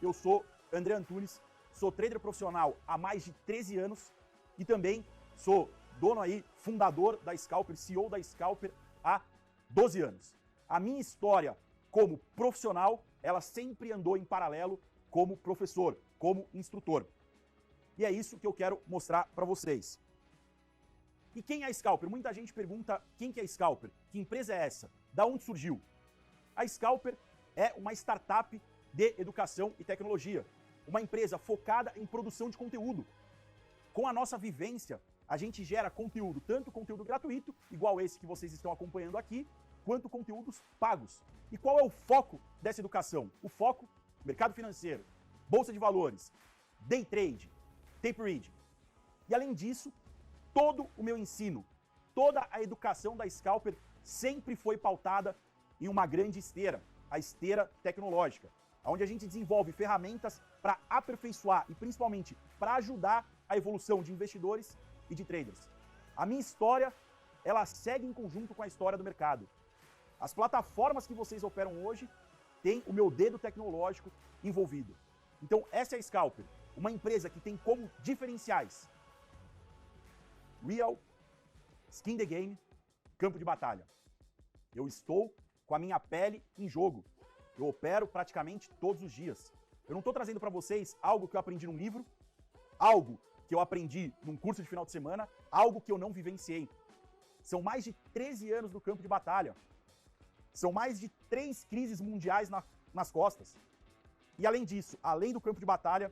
eu sou André Antunes, sou trader profissional há mais de 13 anos e também sou dono aí, fundador da Scalper, CEO da Scalper há 12 anos. A minha história como profissional, ela sempre andou em paralelo como professor, como instrutor. E é isso que eu quero mostrar para vocês. E quem é a Scalper? Muita gente pergunta quem que é a Scalper? Que empresa é essa? Da onde surgiu? A Scalper é uma startup de educação e tecnologia. Uma empresa focada em produção de conteúdo. Com a nossa vivência, a gente gera conteúdo, tanto conteúdo gratuito, igual esse que vocês estão acompanhando aqui, quanto conteúdos pagos. E qual é o foco dessa educação? O foco, mercado financeiro, bolsa de valores, day trade, tape reading. E além disso, todo o meu ensino, toda a educação da Scalper sempre foi pautada em uma grande esteira, a esteira tecnológica, onde a gente desenvolve ferramentas para aperfeiçoar e principalmente para ajudar a evolução de investidores e de traders. A minha história, ela segue em conjunto com a história do mercado. As plataformas que vocês operam hoje têm o meu dedo tecnológico envolvido. Então essa é a Scalper, uma empresa que tem como diferenciais Real, Skin the Game, campo de batalha. Eu estou com a minha pele em jogo. Eu opero praticamente todos os dias. Eu não estou trazendo para vocês algo que eu aprendi num livro, algo que eu aprendi num curso de final de semana, algo que eu não vivenciei. São mais de 13 anos no campo de batalha. São mais de 3 crises mundiais nas costas. E além disso, além do campo de batalha,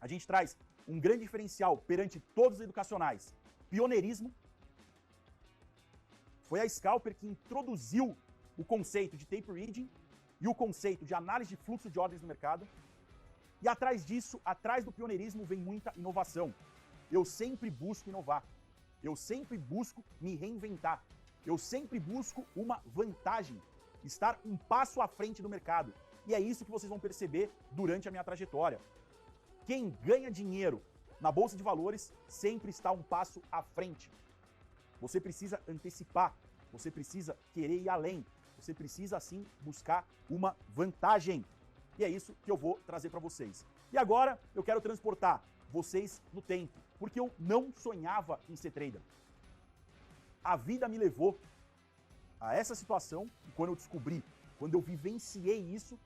a gente traz um grande diferencial perante todos os educacionais. Pioneirismo. Foi a Scalper que introduziu o conceito de tape reading e o conceito de análise de fluxo de ordens no mercado. E atrás disso, atrás do pioneirismo, vem muita inovação. Eu sempre busco inovar. Eu sempre busco me reinventar. Eu sempre busco uma vantagem, estar um passo à frente do mercado. E é isso que vocês vão perceber durante a minha trajetória. Quem ganha dinheiro na Bolsa de Valores sempre está um passo à frente. Você precisa antecipar, você precisa querer ir além, você precisa sim buscar uma vantagem. E é isso que eu vou trazer para vocês. E agora eu quero transportar vocês no tempo, porque eu não sonhava em ser trader. A vida me levou a essa situação e quando eu descobri, quando eu vivenciei isso,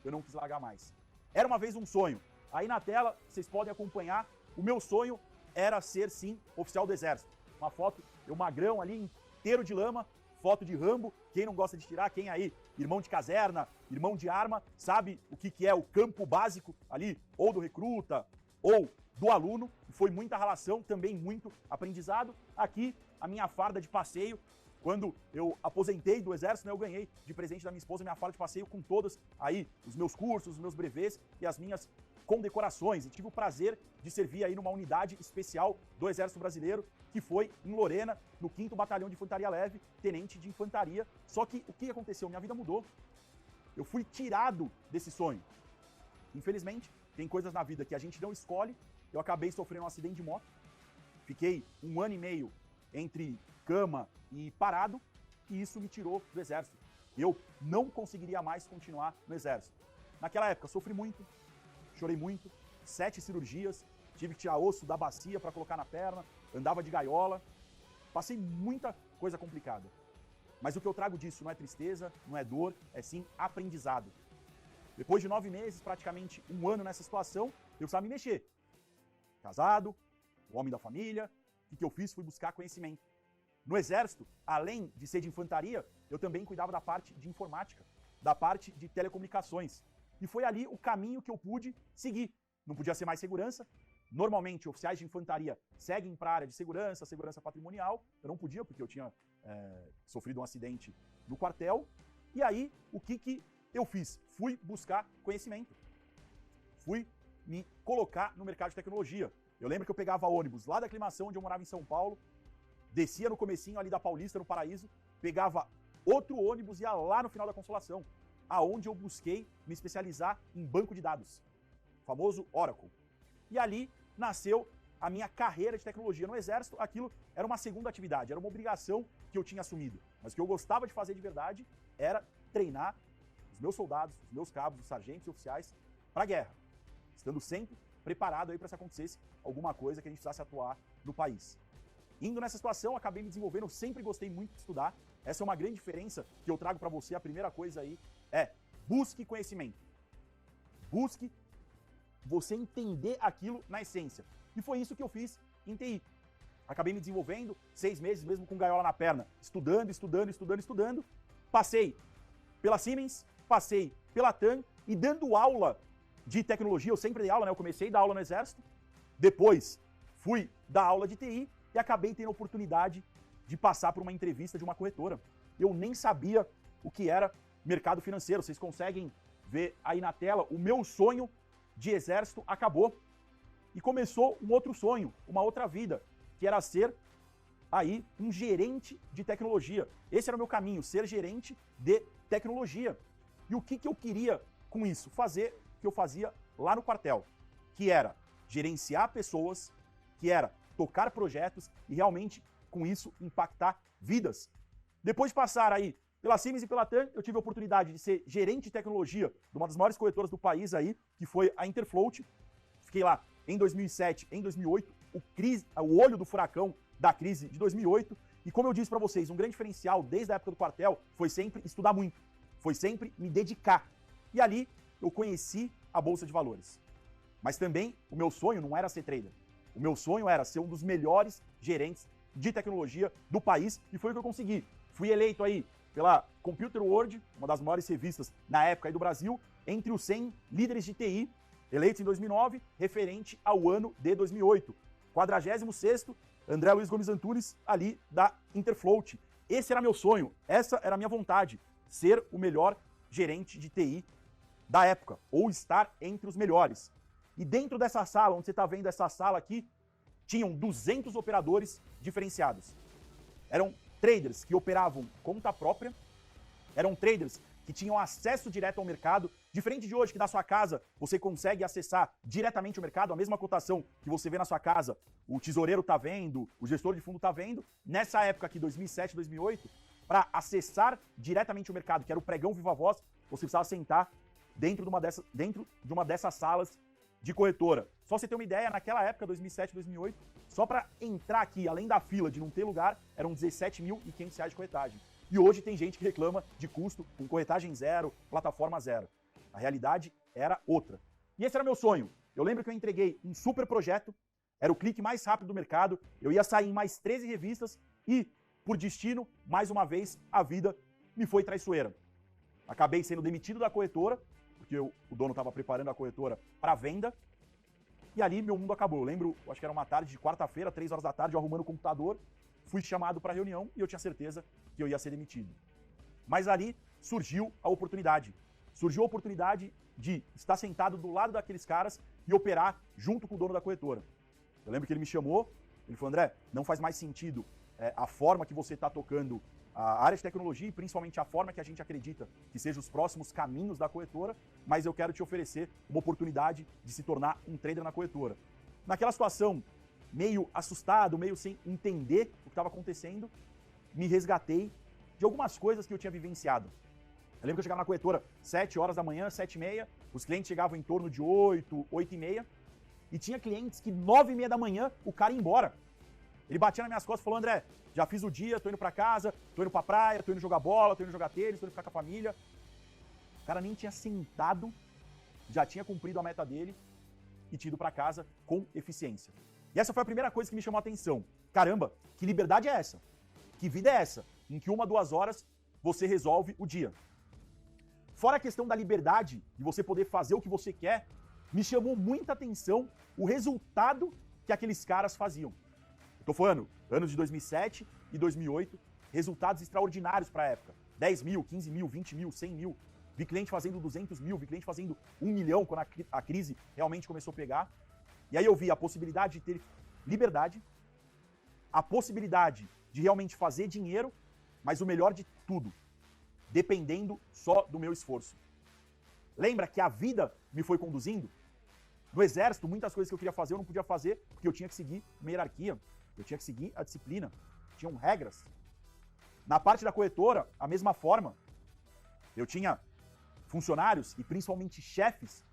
eu não quis largar mais. Era uma vez um sonho. Aí na tela vocês podem acompanhar, o meu sonho era ser sim oficial do Exército. Uma foto, eu magrão ali, inteiro de lama, foto de Rambo. Quem não gosta de tirar, quem aí, irmão de caserna, irmão de arma, sabe o que é o campo básico ali, ou do recruta, ou do aluno. Foi muita relação, também muito aprendizado. Aqui, a minha farda de passeio. Quando eu aposentei do Exército, né, eu ganhei de presente da minha esposa minha farda de passeio com todos aí os meus cursos, os meus brevês e as minhas condecorações. E tive o prazer de servir aí numa unidade especial do Exército Brasileiro, que foi em Lorena, no 5º Batalhão de Infantaria Leve, tenente de infantaria. Só que o que aconteceu? Minha vida mudou. Eu fui tirado desse sonho. Infelizmente, tem coisas na vida que a gente não escolhe. Eu acabei sofrendo um acidente de moto. Fiquei 1 ano e meio entre cama e parado, e isso me tirou do Exército. Eu não conseguiria mais continuar no Exército. Naquela época, sofri muito, chorei muito, 7 cirurgias, tive que tirar osso da bacia para colocar na perna, andava de gaiola, passei muita coisa complicada. Mas o que eu trago disso não é tristeza, não é dor, é sim aprendizado. Depois de 9 meses, praticamente 1 ano nessa situação, eu precisava me mexer. Casado, o homem da família, o que eu fiz? Fui buscar conhecimento. No Exército, além de ser de infantaria, eu também cuidava da parte de informática, da parte de telecomunicações. E foi ali o caminho que eu pude seguir. Não podia ser mais segurança. Normalmente, oficiais de infantaria seguem para a área de segurança, segurança patrimonial. Eu não podia, porque eu tinha sofrido um acidente no quartel. E aí, o que eu fiz? Fui buscar conhecimento. Fui me colocar no mercado de tecnologia. Eu lembro que eu pegava ônibus lá da Aclimação, onde eu morava em São Paulo, descia no comecinho ali da Paulista, no Paraíso, pegava outro ônibus e ia lá no final da Consolação, aonde eu busquei me especializar em banco de dados, famoso Oracle. E ali nasceu a minha carreira de tecnologia no Exército. Aquilo era uma segunda atividade, era uma obrigação que eu tinha assumido. Mas o que eu gostava de fazer de verdade era treinar os meus soldados, os meus cabos, os sargentos e oficiais para a guerra, estando sempre preparado aí para se acontecesse alguma coisa que a gente precisasse atuar no país. Indo nessa situação, acabei me desenvolvendo, eu sempre gostei muito de estudar. Essa é uma grande diferença que eu trago para você. A primeira coisa aí é: busque conhecimento. Busque você entender aquilo na essência. E foi isso que eu fiz em TI. Acabei me desenvolvendo 6 meses, mesmo com gaiola na perna, estudando. Passei pela Siemens, passei pela TAM e dando aula de tecnologia. Eu sempre dei aula, né? Eu comecei a dar aula no Exército, depois fui dar aula de TI e acabei tendo a oportunidade de passar por uma entrevista de uma corretora. Eu nem sabia o que era mercado financeiro. Vocês conseguem ver aí na tela, o meu sonho de Exército acabou. E começou um outro sonho, uma outra vida, que era ser aí um gerente de tecnologia. Esse era o meu caminho, ser gerente de tecnologia. E o que eu queria com isso? Fazer o que eu fazia lá no quartel, que era gerenciar pessoas, que era tocar projetos e realmente, com isso, impactar vidas. Depois de passar aí pela Siemens e pela TAM, eu tive a oportunidade de ser gerente de tecnologia de uma das maiores corretoras do país aí, que foi a Interfloat. Fiquei lá em 2007, em 2008, o olho do furacão da crise de 2008. E como eu disse para vocês, um grande diferencial desde a época do quartel foi sempre estudar muito, foi sempre me dedicar. E ali eu conheci a Bolsa de Valores. Mas também o meu sonho não era ser trader. O meu sonho era ser um dos melhores gerentes de tecnologia do país e foi o que eu consegui. Fui eleito aí pela Computer World, uma das maiores revistas na época aí do Brasil, entre os 100 líderes de TI, eleitos em 2009, referente ao ano de 2008. 46º, André Luiz Gomes Antunes, ali da Interfloat. Esse era meu sonho, essa era a minha vontade, ser o melhor gerente de TI da época, ou estar entre os melhores. E dentro dessa sala, onde você está vendo essa sala aqui, tinham 200 operadores diferenciados. Eram traders que operavam conta própria, eram traders que tinham acesso direto ao mercado, diferente de hoje que da sua casa você consegue acessar diretamente o mercado, a mesma cotação que você vê na sua casa, o tesoureiro está vendo, o gestor de fundo está vendo. Nessa época aqui, 2007, 2008, para acessar diretamente o mercado, que era o pregão Viva Voz, você precisava sentar dentro de uma dessas salas de corretora. Só você ter uma ideia, naquela época, 2007, 2008, só para entrar aqui, além da fila de não ter lugar, eram R$17.500 de corretagem. E hoje tem gente que reclama de custo com corretagem zero, plataforma zero. A realidade era outra. E esse era meu sonho. Eu lembro que eu entreguei um super projeto, era o clique mais rápido do mercado, eu ia sair em mais 13 revistas e, por destino, mais uma vez, a vida me foi traiçoeira. Acabei sendo demitido da corretora, porque o dono estava preparando a corretora para venda, e ali meu mundo acabou. Eu lembro, acho que era uma tarde de quarta-feira, 3 horas da tarde, eu arrumando o computador, fui chamado para a reunião e eu tinha certeza que eu ia ser demitido. Mas ali surgiu a oportunidade. Surgiu a oportunidade de estar sentado do lado daqueles caras e operar junto com o dono da corretora. Eu lembro que ele me chamou, ele falou: André, não faz mais sentido a forma que você está tocando a área de tecnologia e principalmente a forma que a gente acredita que sejam os próximos caminhos da corretora, mas eu quero te oferecer uma oportunidade de se tornar um trader na corretora. Naquela situação, meio assustado, meio sem entender o que estava acontecendo, me resgatei de algumas coisas que eu tinha vivenciado. Eu lembro que eu chegava na corretora 7 horas da manhã, 7h30, os clientes chegavam em torno de 8, 8h30, e tinha clientes que 9h30 da manhã o cara ia embora. Ele batia nas minhas costas e falou: André, já fiz o dia, tô indo pra casa, tô indo pra praia, tô indo jogar bola, tô indo jogar tênis, tô indo ficar com a família. O cara nem tinha sentado, já tinha cumprido a meta dele e tinha ido pra casa com eficiência. E essa foi a primeira coisa que me chamou a atenção. Caramba, que liberdade é essa? Que vida é essa? Em que 1, 2 horas você resolve o dia. Fora a questão da liberdade, de você poder fazer o que você quer, me chamou muita atenção o resultado que aqueles caras faziam. Estou falando, anos de 2007 e 2008, resultados extraordinários para a época. 10 mil, 15 mil, 20 mil, 100 mil. Vi cliente fazendo 200 mil, vi cliente fazendo 1 milhão quando a crise realmente começou a pegar. E aí eu vi a possibilidade de ter liberdade, a possibilidade de realmente fazer dinheiro, mas o melhor de tudo, dependendo só do meu esforço. Lembra que a vida me foi conduzindo? No Exército, muitas coisas que eu queria fazer eu não podia fazer porque eu tinha que seguir uma hierarquia, eu tinha que seguir a disciplina, tinham regras. Na parte da corretora, a mesma forma, eu tinha funcionários e principalmente chefes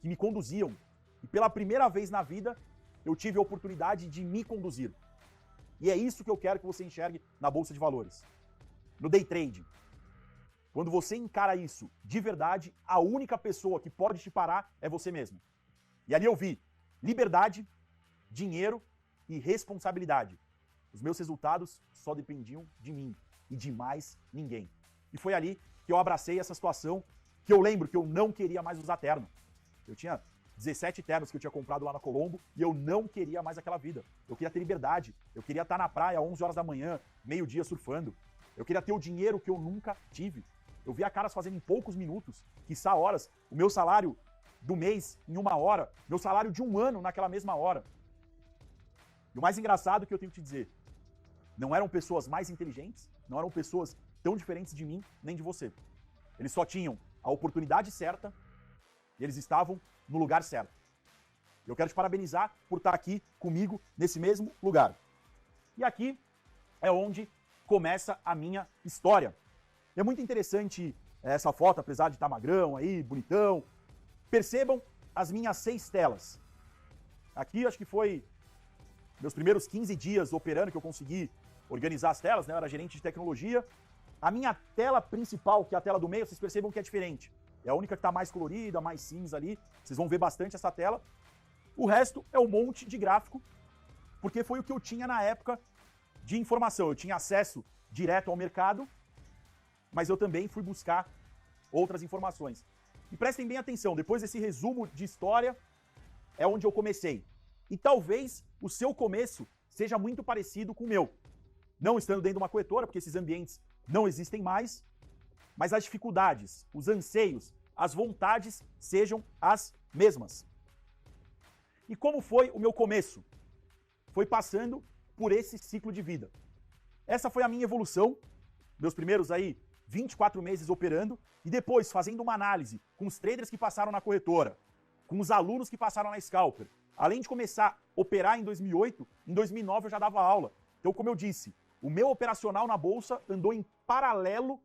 que me conduziam. E pela primeira vez na vida, eu tive a oportunidade de me conduzir. E é isso que eu quero que você enxergue na Bolsa de Valores. No day trade. Quando você encara isso de verdade, a única pessoa que pode te parar é você mesmo. E ali eu vi liberdade, dinheiro e responsabilidade. Os meus resultados só dependiam de mim e de mais ninguém. E foi ali que eu abracei essa situação, que eu lembro que eu não queria mais usar terno. Eu tinha 17 ternos que eu tinha comprado lá na Colombo e eu não queria mais aquela vida. Eu queria ter liberdade. Eu queria estar na praia às 11 horas da manhã, meio-dia surfando. Eu queria ter o dinheiro que eu nunca tive. Eu via caras fazendo em poucos minutos, quiçá horas, o meu salário do mês em 1 hora, meu salário de 1 ano naquela mesma hora. E o mais engraçado que eu tenho que te dizer, não eram pessoas mais inteligentes, não eram pessoas tão diferentes de mim nem de você. Eles só tinham a oportunidade certa e eles estavam no lugar certo. Eu quero te parabenizar por estar aqui comigo nesse mesmo lugar. E aqui é onde começa a minha história. É muito interessante essa foto, apesar de estar magrão aí, bonitão. Percebam as minhas 6 telas. Aqui acho que foi meus primeiros 15 dias operando que eu consegui organizar as telas, né? Eu era gerente de tecnologia. A minha tela principal, que é a tela do meio, vocês percebam que é diferente. É a única que está mais colorida, mais cinza ali. Vocês vão ver bastante essa tela. O resto é um monte de gráfico, porque foi o que eu tinha na época de informação. Eu tinha acesso direto ao mercado, mas eu também fui buscar outras informações. E prestem bem atenção, depois desse resumo de história, é onde eu comecei. E talvez o seu começo seja muito parecido com o meu. Não estando dentro de uma corretora, porque esses ambientes não existem mais, mas as dificuldades, os anseios, as vontades sejam as mesmas. E como foi o meu começo? Foi passando por esse ciclo de vida. Essa foi a minha evolução, meus primeiros aí 24 meses operando, e depois fazendo uma análise com os traders que passaram na corretora, com os alunos que passaram na Scalper. Além de começar a operar em 2008, em 2009 eu já dava aula. Então, como eu disse, o meu operacional na bolsa andou em paralelo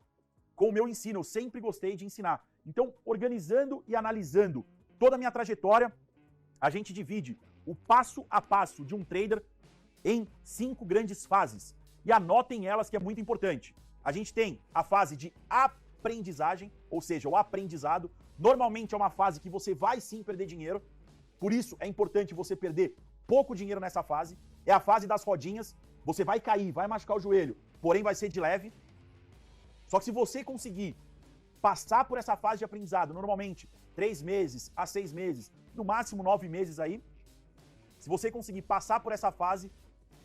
com o meu ensino. Eu sempre gostei de ensinar. Então, organizando e analisando toda a minha trajetória, a gente divide o passo a passo de um trader em 5 grandes fases. E anotem elas, que é muito importante. A gente tem a fase de aprendizagem, ou seja, o aprendizado. Normalmente é uma fase que você vai sim perder dinheiro. Por isso é importante você perder pouco dinheiro nessa fase. É a fase das rodinhas. Você vai cair, vai machucar o joelho, porém vai ser de leve. Só que se você conseguir passar por essa fase de aprendizado, normalmente 3 meses a 6 meses, no máximo 9 meses aí, se você conseguir passar por essa fase,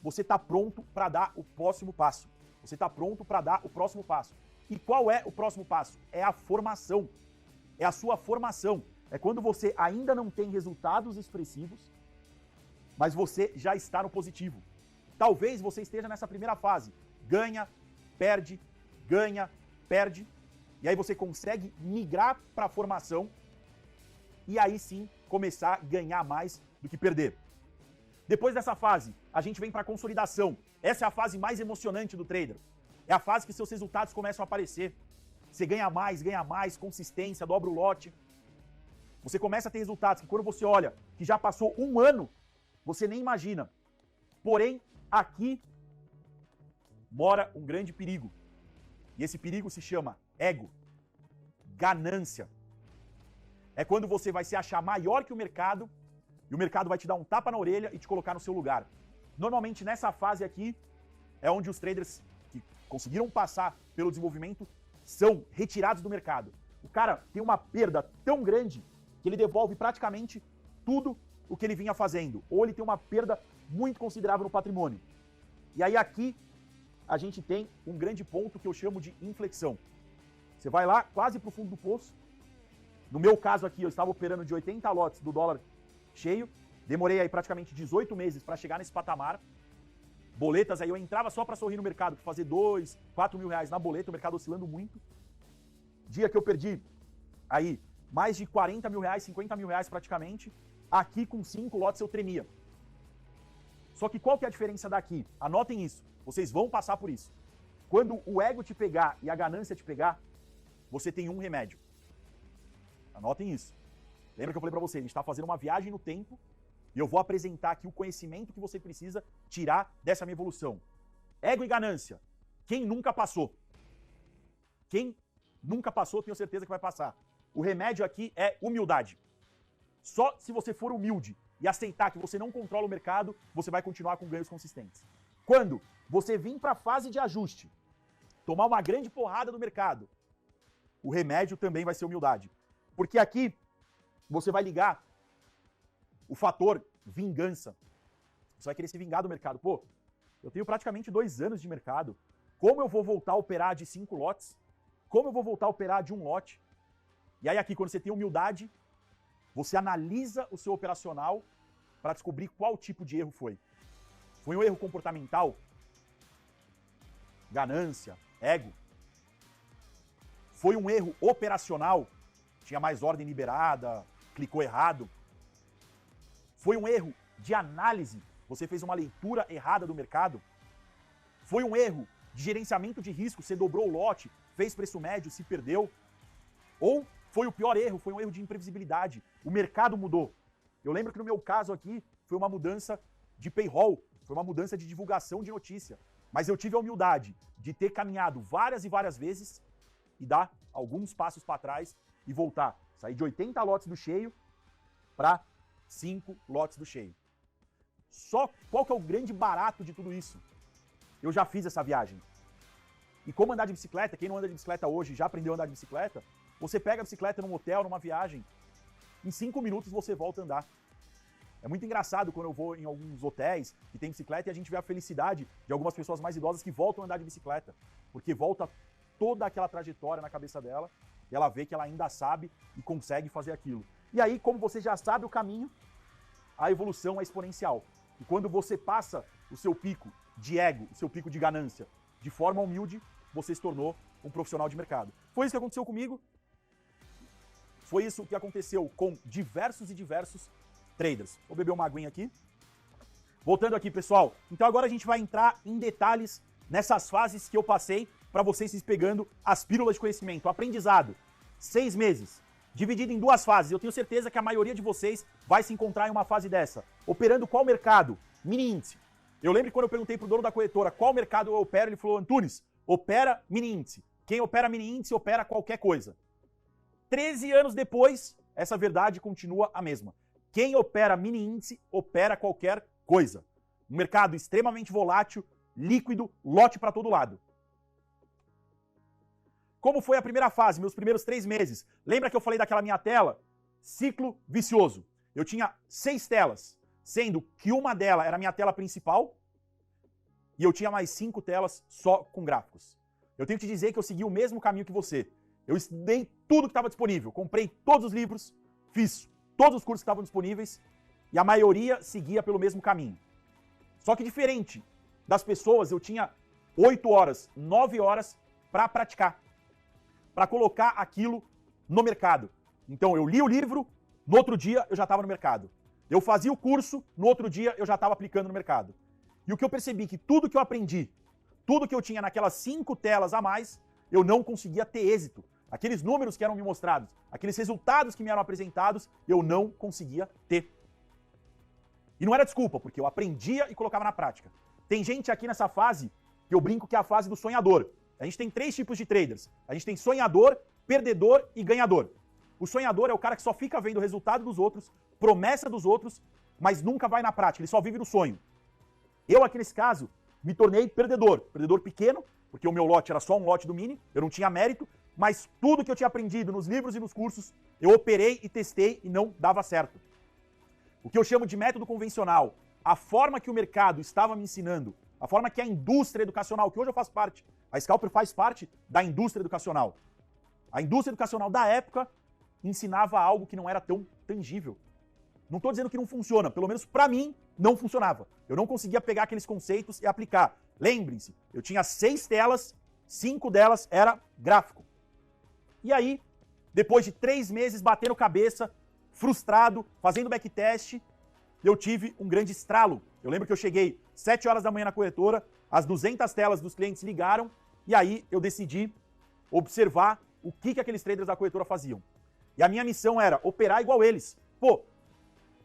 você está pronto para dar o próximo passo. Você está pronto para dar o próximo passo. E qual é o próximo passo? É a formação. É a sua formação. É quando você ainda não tem resultados expressivos, mas você já está no positivo. Talvez você esteja nessa primeira fase. Ganha, perde, e aí você consegue migrar para a formação e aí sim começar a ganhar mais do que perder. Depois dessa fase, a gente vem para a consolidação. Essa é a fase mais emocionante do trader. É a fase que seus resultados começam a aparecer. Você ganha mais, consistência, dobra o lote. Você começa a ter resultados que quando você olha que já passou 1 ano, você nem imagina. Porém, aqui mora um grande perigo. E esse perigo se chama ego, ganância. É quando você vai se achar maior que o mercado e o mercado vai te dar um tapa na orelha e te colocar no seu lugar. Normalmente nessa fase aqui é onde os traders que conseguiram passar pelo desenvolvimento são retirados do mercado. O cara tem uma perda tão grande que ele devolve praticamente tudo o que ele vinha fazendo. Ou ele tem uma perda muito considerável no patrimônio. E aí aqui a gente tem um grande ponto que eu chamo de inflexão. Você vai lá quase para o fundo do poço. No meu caso aqui, eu estava operando de 80 lotes do dólar cheio. Demorei aí praticamente 18 meses para chegar nesse patamar. Boletas aí, eu entrava só para sorrir no mercado, para fazer 2, 4 mil reais na boleta, o mercado oscilando muito. Dia que eu perdi aí mais de 40 mil reais, 50 mil reais praticamente. Aqui com 5 lotes eu tremia. Só que qual que é a diferença daqui? Anotem isso. Vocês vão passar por isso. Quando o ego te pegar e a ganância te pegar, você tem um remédio. Anotem isso. Lembra que eu falei para você, a gente está fazendo uma viagem no tempo e eu vou apresentar aqui o conhecimento que você precisa tirar dessa minha evolução. Ego e ganância. Quem nunca passou? Quem nunca passou, tenho certeza que vai passar. O remédio aqui é humildade. Só se você for humilde e aceitar que você não controla o mercado, você vai continuar com ganhos consistentes. Quando você vir para a fase de ajuste, tomar uma grande porrada do mercado, o remédio também vai ser humildade. Porque aqui você vai ligar o fator vingança. Você vai querer se vingar do mercado. Pô, eu tenho praticamente 2 anos de mercado. Como eu vou voltar a operar de 5 lotes? Como eu vou voltar a operar de 1 lote? E aí aqui, quando você tem humildade, você analisa o seu operacional para descobrir qual tipo de erro foi. Foi um erro comportamental? Ganância? Ego? Foi um erro operacional? Tinha mais ordem liberada, clicou errado? Foi um erro de análise? Você fez uma leitura errada do mercado? Foi um erro de gerenciamento de risco? Você dobrou o lote, fez preço médio, se perdeu? Ou foi o pior erro? Foi um erro de imprevisibilidade? O mercado mudou. Eu lembro que no meu caso aqui, foi uma mudança de payroll, foi uma mudança de divulgação de notícia. Mas eu tive a humildade de ter caminhado várias e várias vezes e dar alguns passos para trás e voltar. Sair de 80 lotes do cheio para 5 lotes do cheio. Só qual que é o grande barato de tudo isso? Eu já fiz essa viagem. E como andar de bicicleta, quem não anda de bicicleta hoje já aprendeu a andar de bicicleta, você pega a bicicleta num hotel, numa viagem, em 5 minutos você volta a andar. É muito engraçado quando eu vou em alguns hotéis que tem bicicleta e a gente vê a felicidade de algumas pessoas mais idosas que voltam a andar de bicicleta. Porque volta toda aquela trajetória na cabeça dela e ela vê que ela ainda sabe e consegue fazer aquilo. E aí, como você já sabe o caminho, a evolução é exponencial. E quando você passa o seu pico de ego, o seu pico de ganância, de forma humilde, você se tornou um profissional de mercado. Foi isso que aconteceu comigo. Foi isso que aconteceu com diversos e diversos traders. Vou beber uma aguinha aqui. Voltando aqui, pessoal. Então agora a gente vai entrar em detalhes nessas fases que eu passei para vocês se pegando as pílulas de conhecimento. Aprendizado, 6 meses, dividido em 2 fases. Eu tenho certeza que a maioria de vocês vai se encontrar em uma fase dessa. Operando qual mercado? Mini índice. Eu lembro que quando eu perguntei pro dono da corretora qual mercado eu opero, ele falou, Antunes, opera mini índice. Quem opera mini índice opera qualquer coisa. 13 anos depois, essa verdade continua a mesma. Quem opera mini índice opera qualquer coisa. Um mercado extremamente volátil, líquido, lote para todo lado. Como foi a primeira fase, meus primeiros 3 meses? Lembra que eu falei daquela minha tela? Ciclo vicioso. Eu tinha 6 telas, sendo que uma delas era a minha tela principal e eu tinha mais 5 telas só com gráficos. Eu tenho que te dizer que eu segui o mesmo caminho que você. Eu estudei tudo que estava disponível, comprei todos os livros, fiz todos os cursos que estavam disponíveis e a maioria seguia pelo mesmo caminho. Só que diferente das pessoas, eu tinha 8 horas, 9 horas para praticar, para colocar aquilo no mercado. Então eu li o livro, no outro dia eu já estava no mercado. Eu fazia o curso, no outro dia eu já estava aplicando no mercado. E o que eu percebi que tudo que eu aprendi, tudo que eu tinha naquelas 5 telas a mais, eu não conseguia ter êxito. Aqueles números que eram me mostrados, aqueles resultados que me eram apresentados, eu não conseguia ter. E não era desculpa, porque eu aprendia e colocava na prática. Tem gente aqui nessa fase, que eu brinco que é a fase do sonhador. A gente tem 3 tipos de traders. A gente tem sonhador, perdedor e ganhador. O sonhador é o cara que só fica vendo o resultado dos outros, promessa dos outros, mas nunca vai na prática, ele só vive no sonho. Eu aqui nesse caso, me tornei perdedor. Perdedor pequeno, porque o meu lote era só um lote do mini, eu não tinha mérito, mas tudo que eu tinha aprendido nos livros e nos cursos, eu operei e testei e não dava certo. O que eu chamo de método convencional, a forma que o mercado estava me ensinando, a forma que a indústria educacional, que hoje eu faço parte, a Scalper faz parte da indústria educacional. A indústria educacional da época ensinava algo que não era tão tangível. Não estou dizendo que não funciona, pelo menos para mim não funcionava. Eu não conseguia pegar aqueles conceitos e aplicar. Lembrem-se, eu tinha 6 telas, 5 delas era gráfico. E aí, depois de 3 meses batendo cabeça, frustrado, fazendo backtest, eu tive um grande estralo. Eu lembro que eu cheguei 7 horas da manhã na corretora, as 200 telas dos clientes ligaram, e aí eu decidi observar o que aqueles traders da corretora faziam. E a minha missão era operar igual eles. Pô,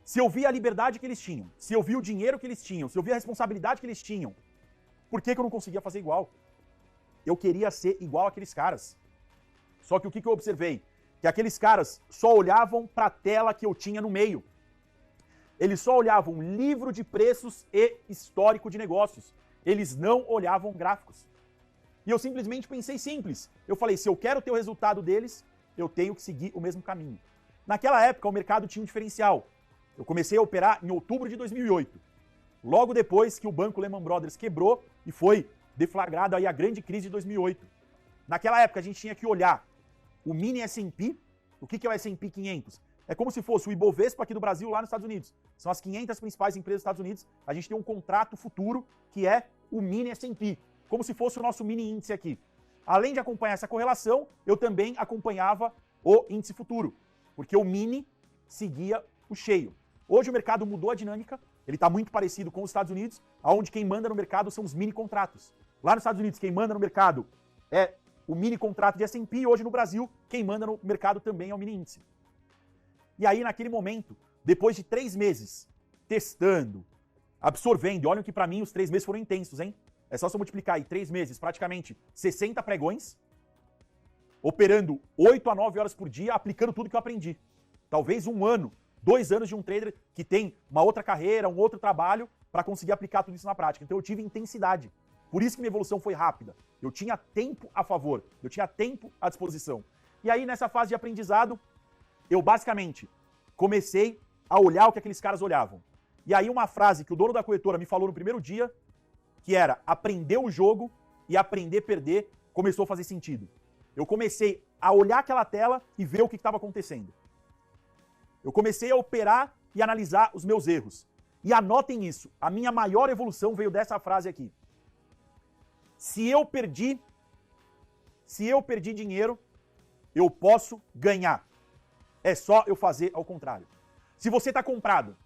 se eu via a liberdade que eles tinham, se eu via o dinheiro que eles tinham, se eu via a responsabilidade que eles tinham, por que eu não conseguia fazer igual? Eu queria ser igual àqueles caras. Só que o que eu observei? Que aqueles caras só olhavam para a tela que eu tinha no meio. Eles só olhavam livro de preços e histórico de negócios. Eles não olhavam gráficos. E eu simplesmente pensei simples. Eu falei, se eu quero ter o resultado deles, eu tenho que seguir o mesmo caminho. Naquela época, o mercado tinha um diferencial. Eu comecei a operar em outubro de 2008. Logo depois que o banco Lehman Brothers quebrou e foi deflagrada aí a grande crise de 2008. Naquela época, a gente tinha que olhar o mini S&P. O que é o S&P 500? É como se fosse o Ibovespa aqui do Brasil lá nos Estados Unidos. São as 500 principais empresas dos Estados Unidos. A gente tem um contrato futuro que é o mini S&P, como se fosse o nosso mini índice aqui. Além de acompanhar essa correlação, eu também acompanhava o índice futuro, porque o mini seguia o cheio. Hoje o mercado mudou a dinâmica, ele está muito parecido com os Estados Unidos, onde quem manda no mercado são os mini contratos. Lá nos Estados Unidos, quem manda no mercado é o mini contrato de S&P, e hoje no Brasil, quem manda no mercado também é o mini índice. E aí, naquele momento, depois de 3 meses testando, absorvendo, e olhem que para mim os 3 meses foram intensos, hein? É só se eu multiplicar aí 3 meses, praticamente 60 pregões, operando 8 a 9 horas por dia, aplicando tudo que eu aprendi. Talvez 1 ano, 2 anos de um trader que tem uma outra carreira, um outro trabalho, para conseguir aplicar tudo isso na prática. Então eu tive intensidade. Por isso que minha evolução foi rápida. Eu tinha tempo a favor, eu tinha tempo à disposição. E aí, nessa fase de aprendizado, eu basicamente comecei a olhar o que aqueles caras olhavam. E aí uma frase que o dono da corretora me falou no primeiro dia, que era aprender o jogo e aprender a perder, começou a fazer sentido. Eu comecei a olhar aquela tela e ver o que estava acontecendo. Eu comecei a operar e analisar os meus erros. E anotem isso, a minha maior evolução veio dessa frase aqui. Se eu perdi dinheiro, eu posso ganhar. É só eu fazer ao contrário. Se você está comprado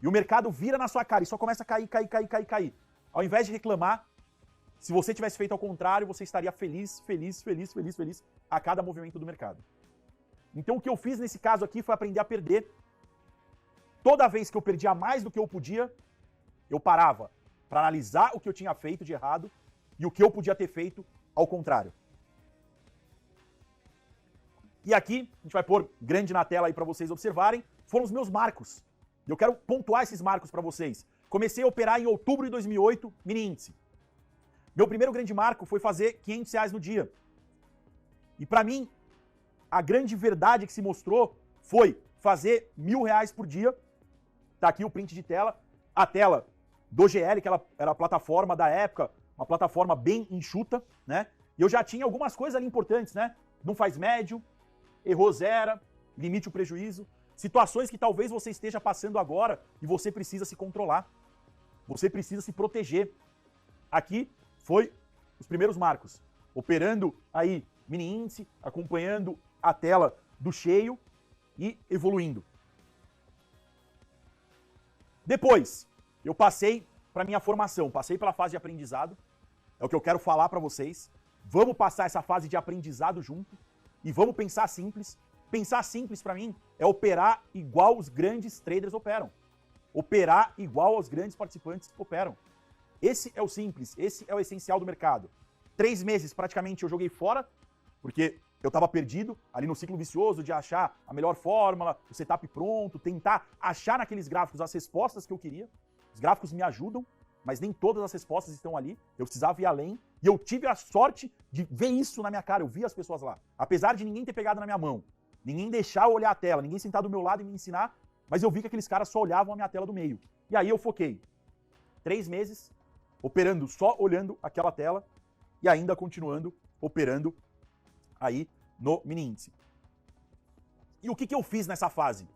e o mercado vira na sua cara e só começa a cair, ao invés de reclamar, se você tivesse feito ao contrário, você estaria feliz a cada movimento do mercado. Então o que eu fiz nesse caso aqui foi aprender a perder. Toda vez que eu perdia mais do que eu podia, eu parava para analisar o que eu tinha feito de errado e o que eu podia ter feito ao contrário. E aqui, a gente vai pôr grande na tela aí para vocês observarem, foram os meus marcos. E eu quero pontuar esses marcos para vocês. Comecei a operar em outubro de 2008, mini índice. Meu primeiro grande marco foi fazer R$500 no dia. E para mim, a grande verdade que se mostrou foi fazer R$1.000 por dia. Tá aqui o print de tela. A tela do GL, que ela era a plataforma da época, uma plataforma bem enxuta, né? E eu já tinha algumas coisas ali importantes, né? Não faz médio, errou zero, limite o prejuízo. Situações que talvez você esteja passando agora e você precisa se controlar. Você precisa se proteger. Aqui foi os primeiros marcos. Operando aí mini índice, acompanhando a tela do cheio e evoluindo. Depois, eu passei para minha formação, passei pela fase de aprendizado. É o que eu quero falar para vocês. Vamos passar essa fase de aprendizado junto e vamos pensar simples. Pensar simples para mim é operar igual os grandes traders operam. Operar igual aos grandes participantes operam. Esse é o simples, esse é o essencial do mercado. 3 meses praticamente eu joguei fora, porque eu estava perdido ali no ciclo vicioso de achar a melhor fórmula, o setup pronto, tentar achar naqueles gráficos as respostas que eu queria. Os gráficos me ajudam, mas nem todas as respostas estão ali. Eu precisava ir além e eu tive a sorte de ver isso na minha cara. Eu vi as pessoas lá. Apesar de ninguém ter pegado na minha mão, ninguém deixar eu olhar a tela, ninguém sentar do meu lado e me ensinar, mas eu vi que aqueles caras só olhavam a minha tela do meio. E aí eu foquei 3 meses operando só olhando aquela tela e ainda continuando operando aí no mini índice. E o que eu fiz nessa fase?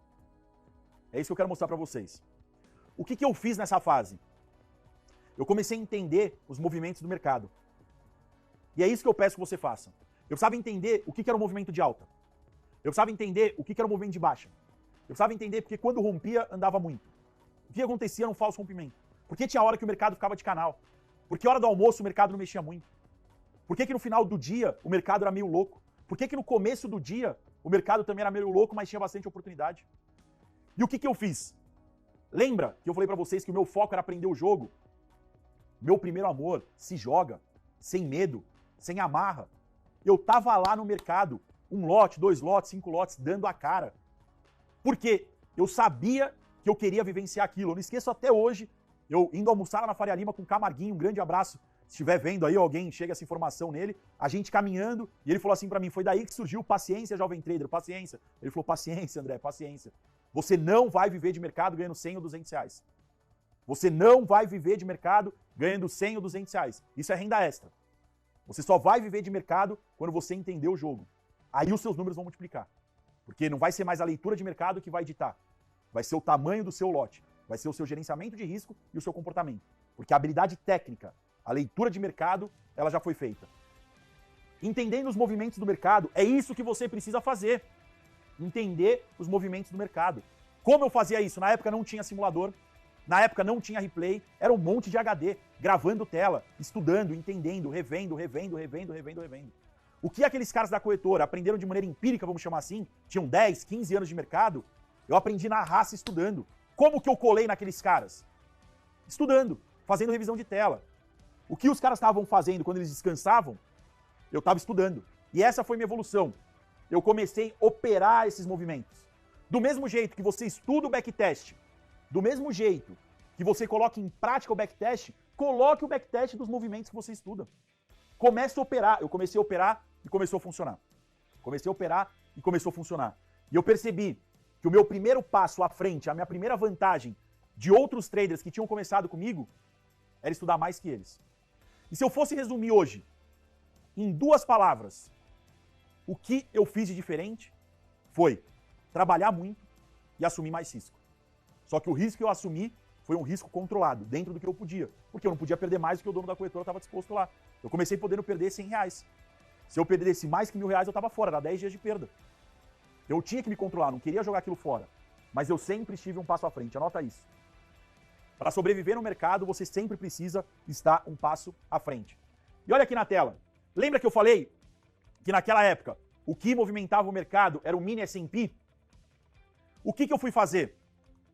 É isso que eu quero mostrar para vocês. O que eu fiz nessa fase? Eu comecei a entender os movimentos do mercado. E é isso que eu peço que você faça. Eu precisava entender o que era o movimento de alta. Eu precisava entender o que era o movimento de baixa. Eu precisava entender porque quando rompia, andava muito. O que acontecia era um falso rompimento. Por que tinha hora que o mercado ficava de canal? Por que hora do almoço o mercado não mexia muito? Por que no final do dia o mercado era meio louco? Por que no começo do dia O mercado também era meio louco, mas tinha bastante oportunidade. E o que eu fiz? Lembra que eu falei para vocês que o meu foco era aprender o jogo? Meu primeiro amor, se joga, sem medo, sem amarra. Eu tava lá no mercado, 1 lote, 2 lotes, 5 lotes, dando a cara. Porque eu sabia que eu queria vivenciar aquilo. Eu não esqueço até hoje, eu indo almoçar lá na Faria Lima com o Camarguinho, um grande abraço. Se estiver vendo aí, alguém chega essa informação nele, a gente caminhando, e ele falou assim para mim, foi daí que surgiu paciência, jovem trader, paciência. Ele falou, paciência, André, paciência. Você não vai viver de mercado ganhando 100 ou 200 reais. Você não vai viver de mercado ganhando 100 ou 200 reais. Isso é renda extra. Você só vai viver de mercado quando você entender o jogo. Aí os seus números vão multiplicar. Porque não vai ser mais a leitura de mercado que vai ditar. Vai ser o tamanho do seu lote. Vai ser o seu gerenciamento de risco e o seu comportamento. Porque a habilidade técnica, a leitura de mercado, ela já foi feita. Entendendo os movimentos do mercado, é isso que você precisa fazer. Entender os movimentos do mercado. Como eu fazia isso? Na época não tinha simulador, na época não tinha replay, era um monte de HD, gravando tela, estudando, entendendo, revendo. O que aqueles caras da corretora aprenderam de maneira empírica, vamos chamar assim, tinham 10, 15 anos de mercado, eu aprendi na raça estudando. Como que eu colei naqueles caras? Estudando, fazendo revisão de tela. O que os caras estavam fazendo quando eles descansavam, eu estava estudando. E essa foi minha evolução. Eu comecei a operar esses movimentos. Do mesmo jeito que você estuda o backtest, do mesmo jeito que você coloca em prática o backtest, coloque o backtest dos movimentos que você estuda. Comece a operar. Eu comecei a operar e começou a funcionar. Comecei a operar e começou a funcionar. E eu percebi que o meu primeiro passo à frente, a minha primeira vantagem de outros traders que tinham começado comigo, era estudar mais que eles. E se eu fosse resumir hoje, em 2 palavras, o que eu fiz de diferente foi trabalhar muito e assumir mais risco. Só que o risco que eu assumi foi um risco controlado, dentro do que eu podia. Porque eu não podia perder mais do que o dono da corretora estava disposto lá. Eu comecei podendo perder 100 reais. Se eu perdesse mais que 1.000 reais, eu estava fora, era 10 dias de perda. Eu tinha que me controlar, não queria jogar aquilo fora. Mas eu sempre estive um passo à frente, anota isso. Para sobreviver no mercado, você sempre precisa estar um passo à frente. E olha aqui na tela. Lembra que eu falei que naquela época o que movimentava o mercado era o mini S&P? O que eu fui fazer?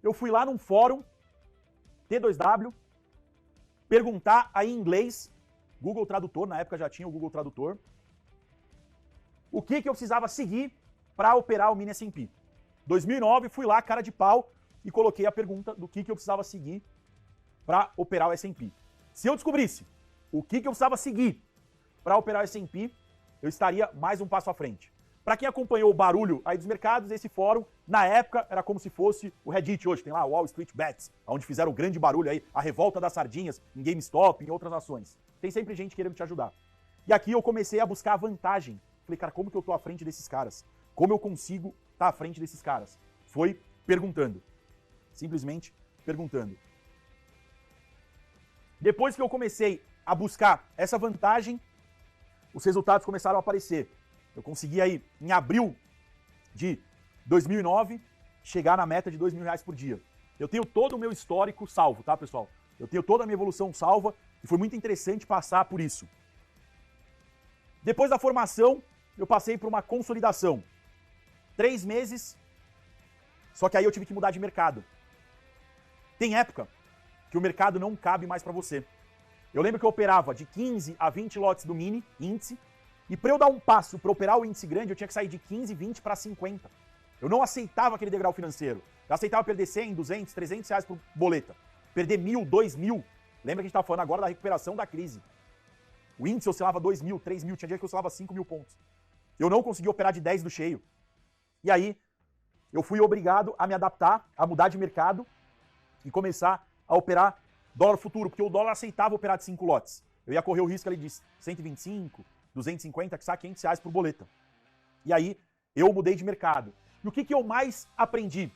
Eu fui lá num fórum, T2W, perguntar aí em inglês, Google Tradutor, na época já tinha o Google Tradutor, o que eu precisava seguir para operar o mini S&P. 2009, fui lá, cara de pau, e coloquei a pergunta do que eu precisava seguir para operar o S&P. Se eu descobrisse o que eu precisava seguir para operar o S&P, eu estaria mais um passo à frente. Para quem acompanhou o barulho aí dos mercados, esse fórum, na época, era como se fosse o Reddit hoje. Tem lá o Wall Street Bets, onde fizeram grande barulho aí, a revolta das sardinhas, em GameStop, em outras ações. Tem sempre gente querendo te ajudar. E aqui eu comecei a buscar a vantagem. Falei, cara, como que eu tô à frente desses caras? Como eu consigo estar à frente desses caras? Foi perguntando. Simplesmente perguntando. Depois que eu comecei a buscar essa vantagem, os resultados começaram a aparecer. Eu consegui aí, em abril de 2009, chegar na meta de R$2.000 por dia. Eu tenho todo o meu histórico salvo, tá, pessoal? Eu tenho toda a minha evolução salva e foi muito interessante passar por isso. Depois da formação, eu passei por uma consolidação. 3 meses, só que aí eu tive que mudar de mercado. Tem época que o mercado não cabe mais para você. Eu lembro que eu operava de 15 a 20 lotes do mini índice, e para eu dar um passo para operar o índice grande, eu tinha que sair de 15, 20 para 50. Eu não aceitava aquele degrau financeiro. Eu aceitava perder 100, 200, 300 reais por boleta. Perder 1.000, 2.000. Lembra que a gente estava falando agora da recuperação da crise. O índice oscilava 2.000, 3.000, tinha dia que oscilava 5.000 pontos. Eu não consegui operar de 10 do cheio. E aí, eu fui obrigado a me adaptar, a mudar de mercado e começar a operar dólar futuro, porque o dólar aceitava operar de 5 lotes. Eu ia correr o risco ali de 125, 250, que sabe, 500 reais por boleta. E aí, eu mudei de mercado. E o que eu mais aprendi?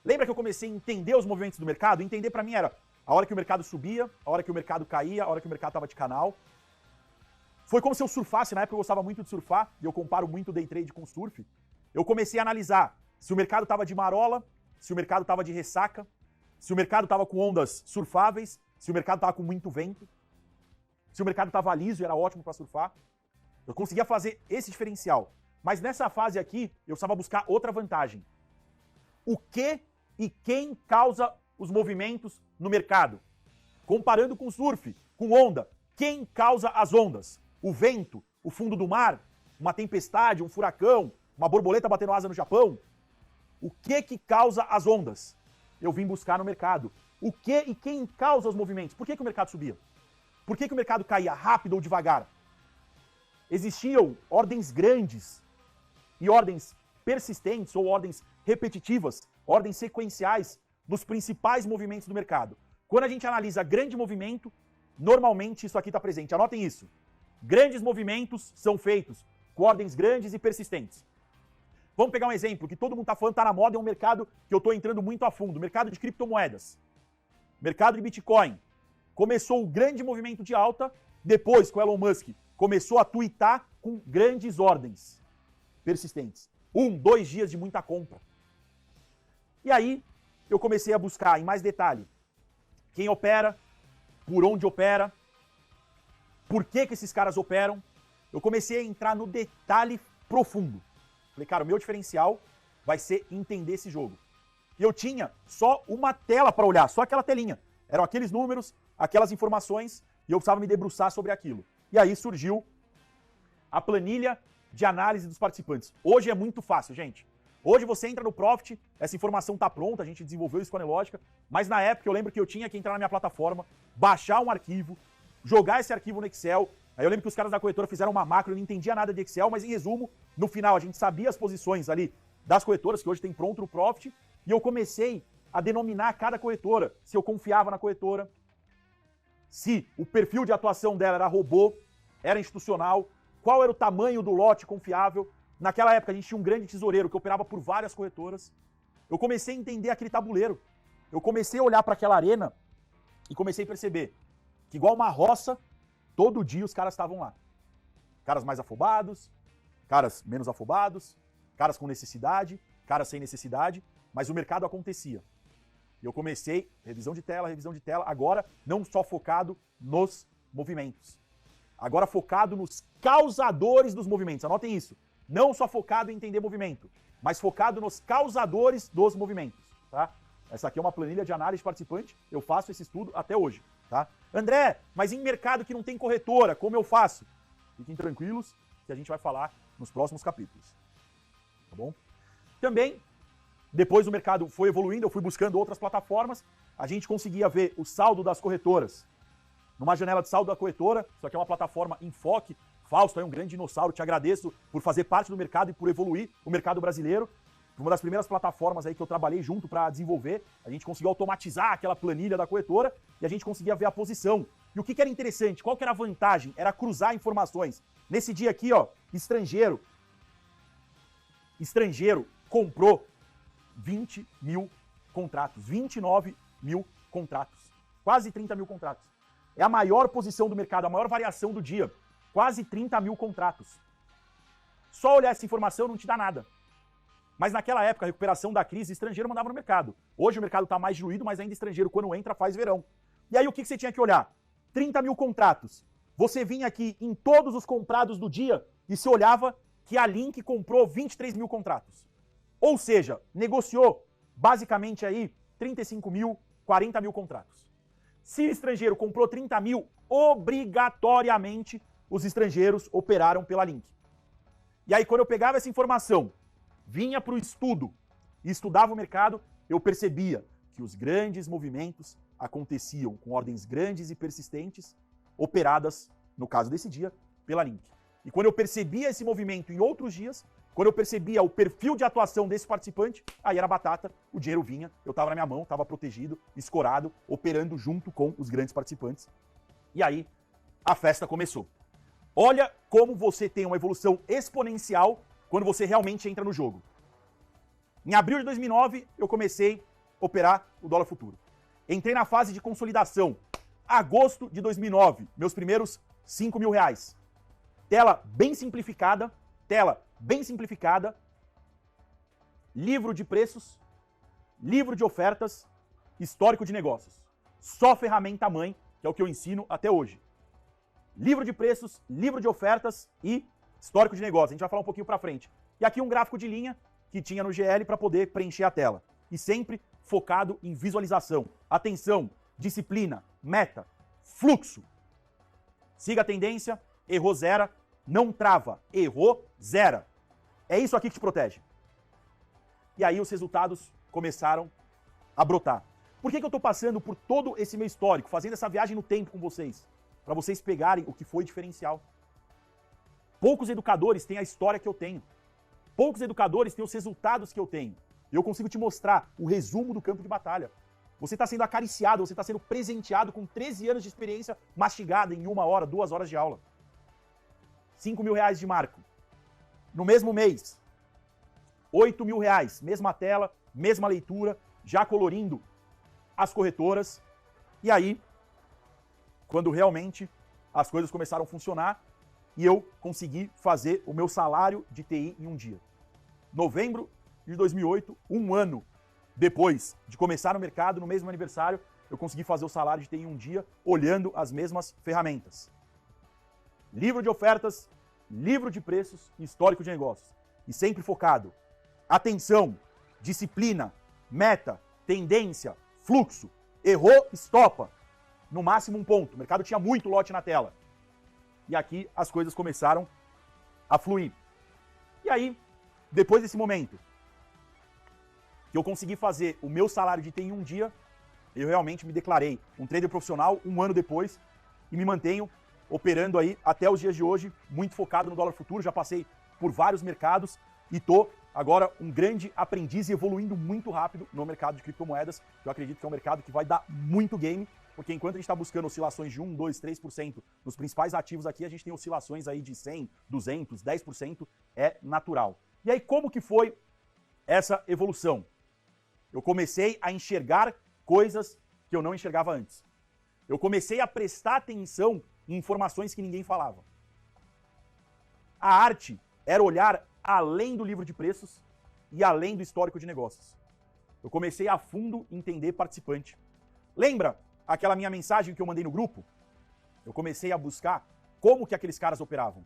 Lembra que eu comecei a entender os movimentos do mercado? Entender para mim era a hora que o mercado subia, a hora que o mercado caía, a hora que o mercado estava de canal. Foi como se eu surfasse, na época eu gostava muito de surfar, e eu comparo muito day trade com surf. Eu comecei a analisar se o mercado estava de marola, se o mercado estava de ressaca, se o mercado estava com ondas surfáveis, se o mercado estava com muito vento, se o mercado estava liso e era ótimo para surfar. Eu conseguia fazer esse diferencial. Mas nessa fase aqui, eu precisava buscar outra vantagem. O que e quem causa os movimentos no mercado? Comparando com surf, com onda, quem causa as ondas? O vento, o fundo do mar, uma tempestade, um furacão, uma borboleta batendo asa no Japão? O que causa as ondas? Eu vim buscar no mercado. O que e quem causa os movimentos? Por que o mercado subia? Por que o mercado caía rápido ou devagar? Existiam ordens grandes e ordens persistentes ou ordens repetitivas, ordens sequenciais dos principais movimentos do mercado. Quando a gente analisa grande movimento, normalmente isso aqui está presente. Anotem isso. Grandes movimentos são feitos com ordens grandes e persistentes. Vamos pegar um exemplo que todo mundo está falando, está na moda, é um mercado que eu estou entrando muito a fundo, mercado de criptomoedas, mercado de Bitcoin. Começou o grande movimento de alta, depois com Elon Musk começou a tuitar com grandes ordens persistentes. 1, 2 dias de muita compra. E aí eu comecei a buscar em mais detalhe quem opera, por onde opera, por que esses caras operam. Eu comecei a entrar no detalhe profundo. Falei, cara, o meu diferencial vai ser entender esse jogo. E eu tinha só uma tela para olhar, só aquela telinha. Eram aqueles números, aquelas informações, e eu precisava me debruçar sobre aquilo. E aí surgiu a planilha de análise dos participantes. Hoje é muito fácil, gente. Hoje você entra no Profit, essa informação está pronta, a gente desenvolveu isso com a Nelogica, mas na época eu lembro que eu tinha que entrar na minha plataforma, baixar um arquivo, jogar esse arquivo no Excel. Aí eu lembro que os caras da corretora fizeram uma macro, eu não entendia nada de Excel, mas em resumo, no final a gente sabia as posições ali das corretoras, que hoje tem pronto no Profit, e eu comecei a denominar cada corretora, se eu confiava na corretora, se o perfil de atuação dela era robô, era institucional, qual era o tamanho do lote confiável. Naquela época a gente tinha um grande tesoureiro que operava por várias corretoras. Eu comecei a entender aquele tabuleiro. Eu comecei a olhar para aquela arena e comecei a perceber que igual uma roça, todo dia os caras estavam lá. Caras mais afobados, caras menos afobados, caras com necessidade, caras sem necessidade, mas o mercado acontecia. E eu comecei, revisão de tela, agora não só focado nos movimentos. Agora focado nos causadores dos movimentos. Anotem isso. Não só focado em entender movimento, mas focado nos causadores dos movimentos, tá? Essa aqui é uma planilha de análise de participante, eu faço esse estudo até hoje, tá? André, mas em mercado que não tem corretora, como eu faço? Fiquem tranquilos que a gente vai falar nos próximos capítulos, tá bom? Também, depois o mercado foi evoluindo, eu fui buscando outras plataformas, a gente conseguia ver o saldo das corretoras numa janela de saldo da corretora. Isso aqui é uma plataforma Enfoque. Fausto é um grande dinossauro, te agradeço por fazer parte do mercado e por evoluir o mercado brasileiro. Uma das primeiras plataformas aí que eu trabalhei junto para desenvolver, a gente conseguiu automatizar aquela planilha da corretora e a gente conseguia ver a posição. E o que era interessante, qual que era a vantagem? Era cruzar informações. Nesse dia aqui, ó, estrangeiro comprou 20 mil contratos, 29 mil contratos, quase 30 mil contratos. É a maior posição do mercado, a maior variação do dia. Quase 30 mil contratos. Só olhar essa informação não te dá nada. Mas naquela época, a recuperação da crise, estrangeiro mandava no mercado. Hoje o mercado está mais diluído, mas ainda estrangeiro, quando entra, faz verão. E aí o que você tinha que olhar? 30 mil contratos. Você vinha aqui em todos os comprados do dia e se olhava que a Link comprou 23 mil contratos. Ou seja, negociou basicamente aí 35 mil, 40 mil contratos. Se o estrangeiro comprou 30 mil, obrigatoriamente os estrangeiros operaram pela Link. E aí, quando eu pegava essa informação, vinha para o estudo e estudava o mercado, eu percebia que os grandes movimentos aconteciam com ordens grandes e persistentes, operadas, no caso desse dia, pela Link. E quando eu percebia esse movimento em outros dias, quando eu percebia o perfil de atuação desse participante, aí era batata, o dinheiro vinha, eu estava na minha mão, estava protegido, escorado, operando junto com os grandes participantes. E aí, a festa começou. Olha como você tem uma evolução exponencial quando você realmente entra no jogo. Em abril de 2009, eu comecei a operar o dólar futuro. Entrei na fase de consolidação. Agosto de 2009, meus primeiros 5 mil reais. Tela bem simplificada, livro de preços, livro de ofertas, histórico de negócios. Só ferramenta mãe, que é o que eu ensino até hoje. Livro de preços, livro de ofertas e histórico de negócios. A gente vai falar um pouquinho pra frente. E aqui um gráfico de linha que tinha no GL para poder preencher a tela. E sempre focado em visualização. Atenção, disciplina, meta, fluxo. Siga a tendência, errou, zera, não trava, errou, zera. É isso aqui que te protege. E aí os resultados começaram a brotar. Por que eu estou passando por todo esse meu histórico, fazendo essa viagem no tempo com vocês? Para vocês pegarem o que foi diferencial. Poucos educadores têm a história que eu tenho. Poucos educadores têm os resultados que eu tenho. E eu consigo te mostrar o resumo do campo de batalha. Você está sendo acariciado, você está sendo presenteado com 13 anos de experiência mastigada em 1 hora, 2 horas de aula. 5 mil reais de marco. No mesmo mês, 8 mil reais. Mesma tela, mesma leitura, já colorindo as corretoras. E aí, quando realmente as coisas começaram a funcionar e eu consegui fazer o meu salário de TI em um dia. Novembro de 2008, 1 ano depois de começar no mercado, no mesmo aniversário, eu consegui fazer o salário de TI em um dia, olhando as mesmas ferramentas. Livro de ofertas, livro de preços e histórico de negócios. E sempre focado. Atenção, disciplina, meta, tendência, fluxo. Errou, estopa. No máximo 1 ponto. O mercado tinha muito lote na tela. E aqui as coisas começaram a fluir. E aí, depois desse momento, que eu consegui fazer o meu salário de TI em um dia, eu realmente me declarei um trader profissional 1 ano depois e me mantenho operando aí até os dias de hoje, muito focado no dólar futuro. Já passei por vários mercados e tô agora um grande aprendiz e evoluindo muito rápido no mercado de criptomoedas. Eu acredito que é um mercado que vai dar muito game, porque enquanto a gente está buscando oscilações de 1, 2, 3% nos principais ativos aqui, a gente tem oscilações aí de 100, 200, 10%, é natural. E aí como que foi essa evolução? Eu comecei a enxergar coisas que eu não enxergava antes. Eu comecei a prestar atenção em informações que ninguém falava. A arte era olhar além do livro de preços e além do histórico de negócios. Eu comecei a fundo entender participante. Lembra aquela minha mensagem que eu mandei no grupo? Eu comecei a buscar como que aqueles caras operavam.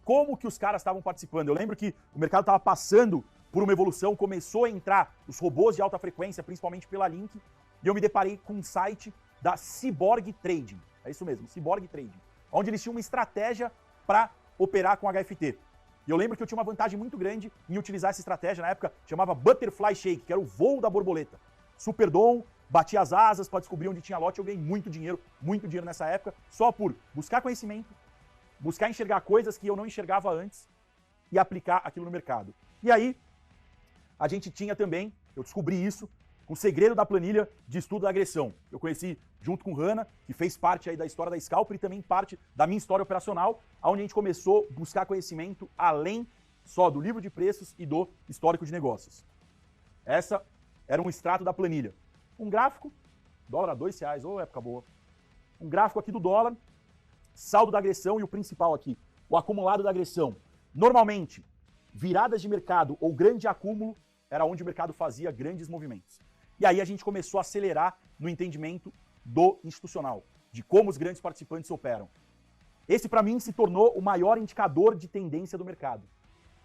Como que os caras estavam participando. Eu lembro que o mercado estava passando por uma evolução, começou a entrar os robôs de alta frequência, principalmente pela Link, e eu me deparei com um site da Cyborg Trading. É isso mesmo, Cyborg Trading. Onde eles tinham uma estratégia para operar com HFT. E eu lembro que eu tinha uma vantagem muito grande em utilizar essa estratégia, na época chamava Butterfly Shake, que era o voo da borboleta. Super dom, bati as asas para descobrir onde tinha lote, eu ganhei muito dinheiro nessa época, só por buscar conhecimento, buscar enxergar coisas que eu não enxergava antes e aplicar aquilo no mercado. E aí, a gente tinha também, eu descobri isso, com o segredo da planilha de estudo da agressão. Eu conheci junto com o Hanna, que fez parte aí da história da Scalper e também parte da minha história operacional, onde a gente começou a buscar conhecimento além só do livro de preços e do histórico de negócios. Essa era um extrato da planilha. Um gráfico, dólar a R$2, ô época boa. Um gráfico aqui do dólar, saldo da agressão e o principal aqui, o acumulado da agressão. Normalmente, viradas de mercado ou grande acúmulo era onde o mercado fazia grandes movimentos. E aí a gente começou a acelerar no entendimento do institucional, de como os grandes participantes operam. Esse, para mim, se tornou o maior indicador de tendência do mercado.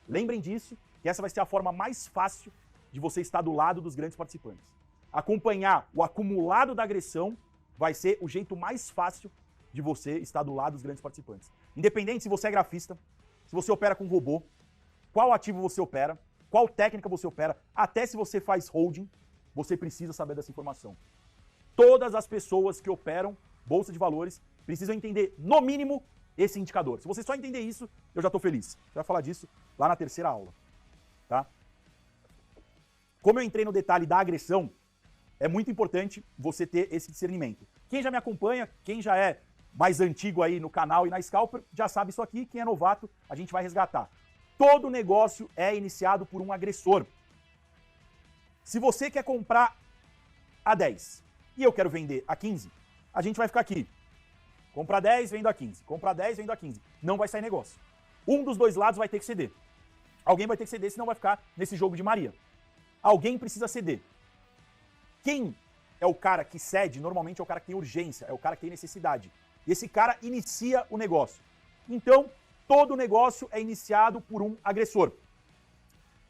Lembrem disso, que essa vai ser a forma mais fácil de você estar do lado dos grandes participantes. Acompanhar o acumulado da agressão vai ser o jeito mais fácil de você estar do lado dos grandes participantes. Independente se você é grafista, se você opera com robô, qual ativo você opera, qual técnica você opera, até se você faz holding, você precisa saber dessa informação. Todas as pessoas que operam bolsa de valores precisam entender, no mínimo, esse indicador. Se você só entender isso, eu já estou feliz. A gente vai falar disso lá na terceira aula. Tá? Como eu entrei no detalhe da agressão, é muito importante você ter esse discernimento. Quem já me acompanha, quem já é mais antigo aí no canal e na Scalper, já sabe isso aqui. Quem é novato, a gente vai resgatar. Todo negócio é iniciado por um agressor. Se você quer comprar a 10 e eu quero vender a 15, a gente vai ficar aqui. Comprar 10, vendo a 15. Comprar 10, vendo a 15. Não vai sair negócio. Um dos dois lados vai ter que ceder. Alguém vai ter que ceder, senão vai ficar nesse jogo de Maria. Alguém precisa ceder. Quem é o cara que cede? Normalmente é o cara que tem urgência, é o cara que tem necessidade. E esse cara inicia o negócio. Então, todo negócio é iniciado por um agressor.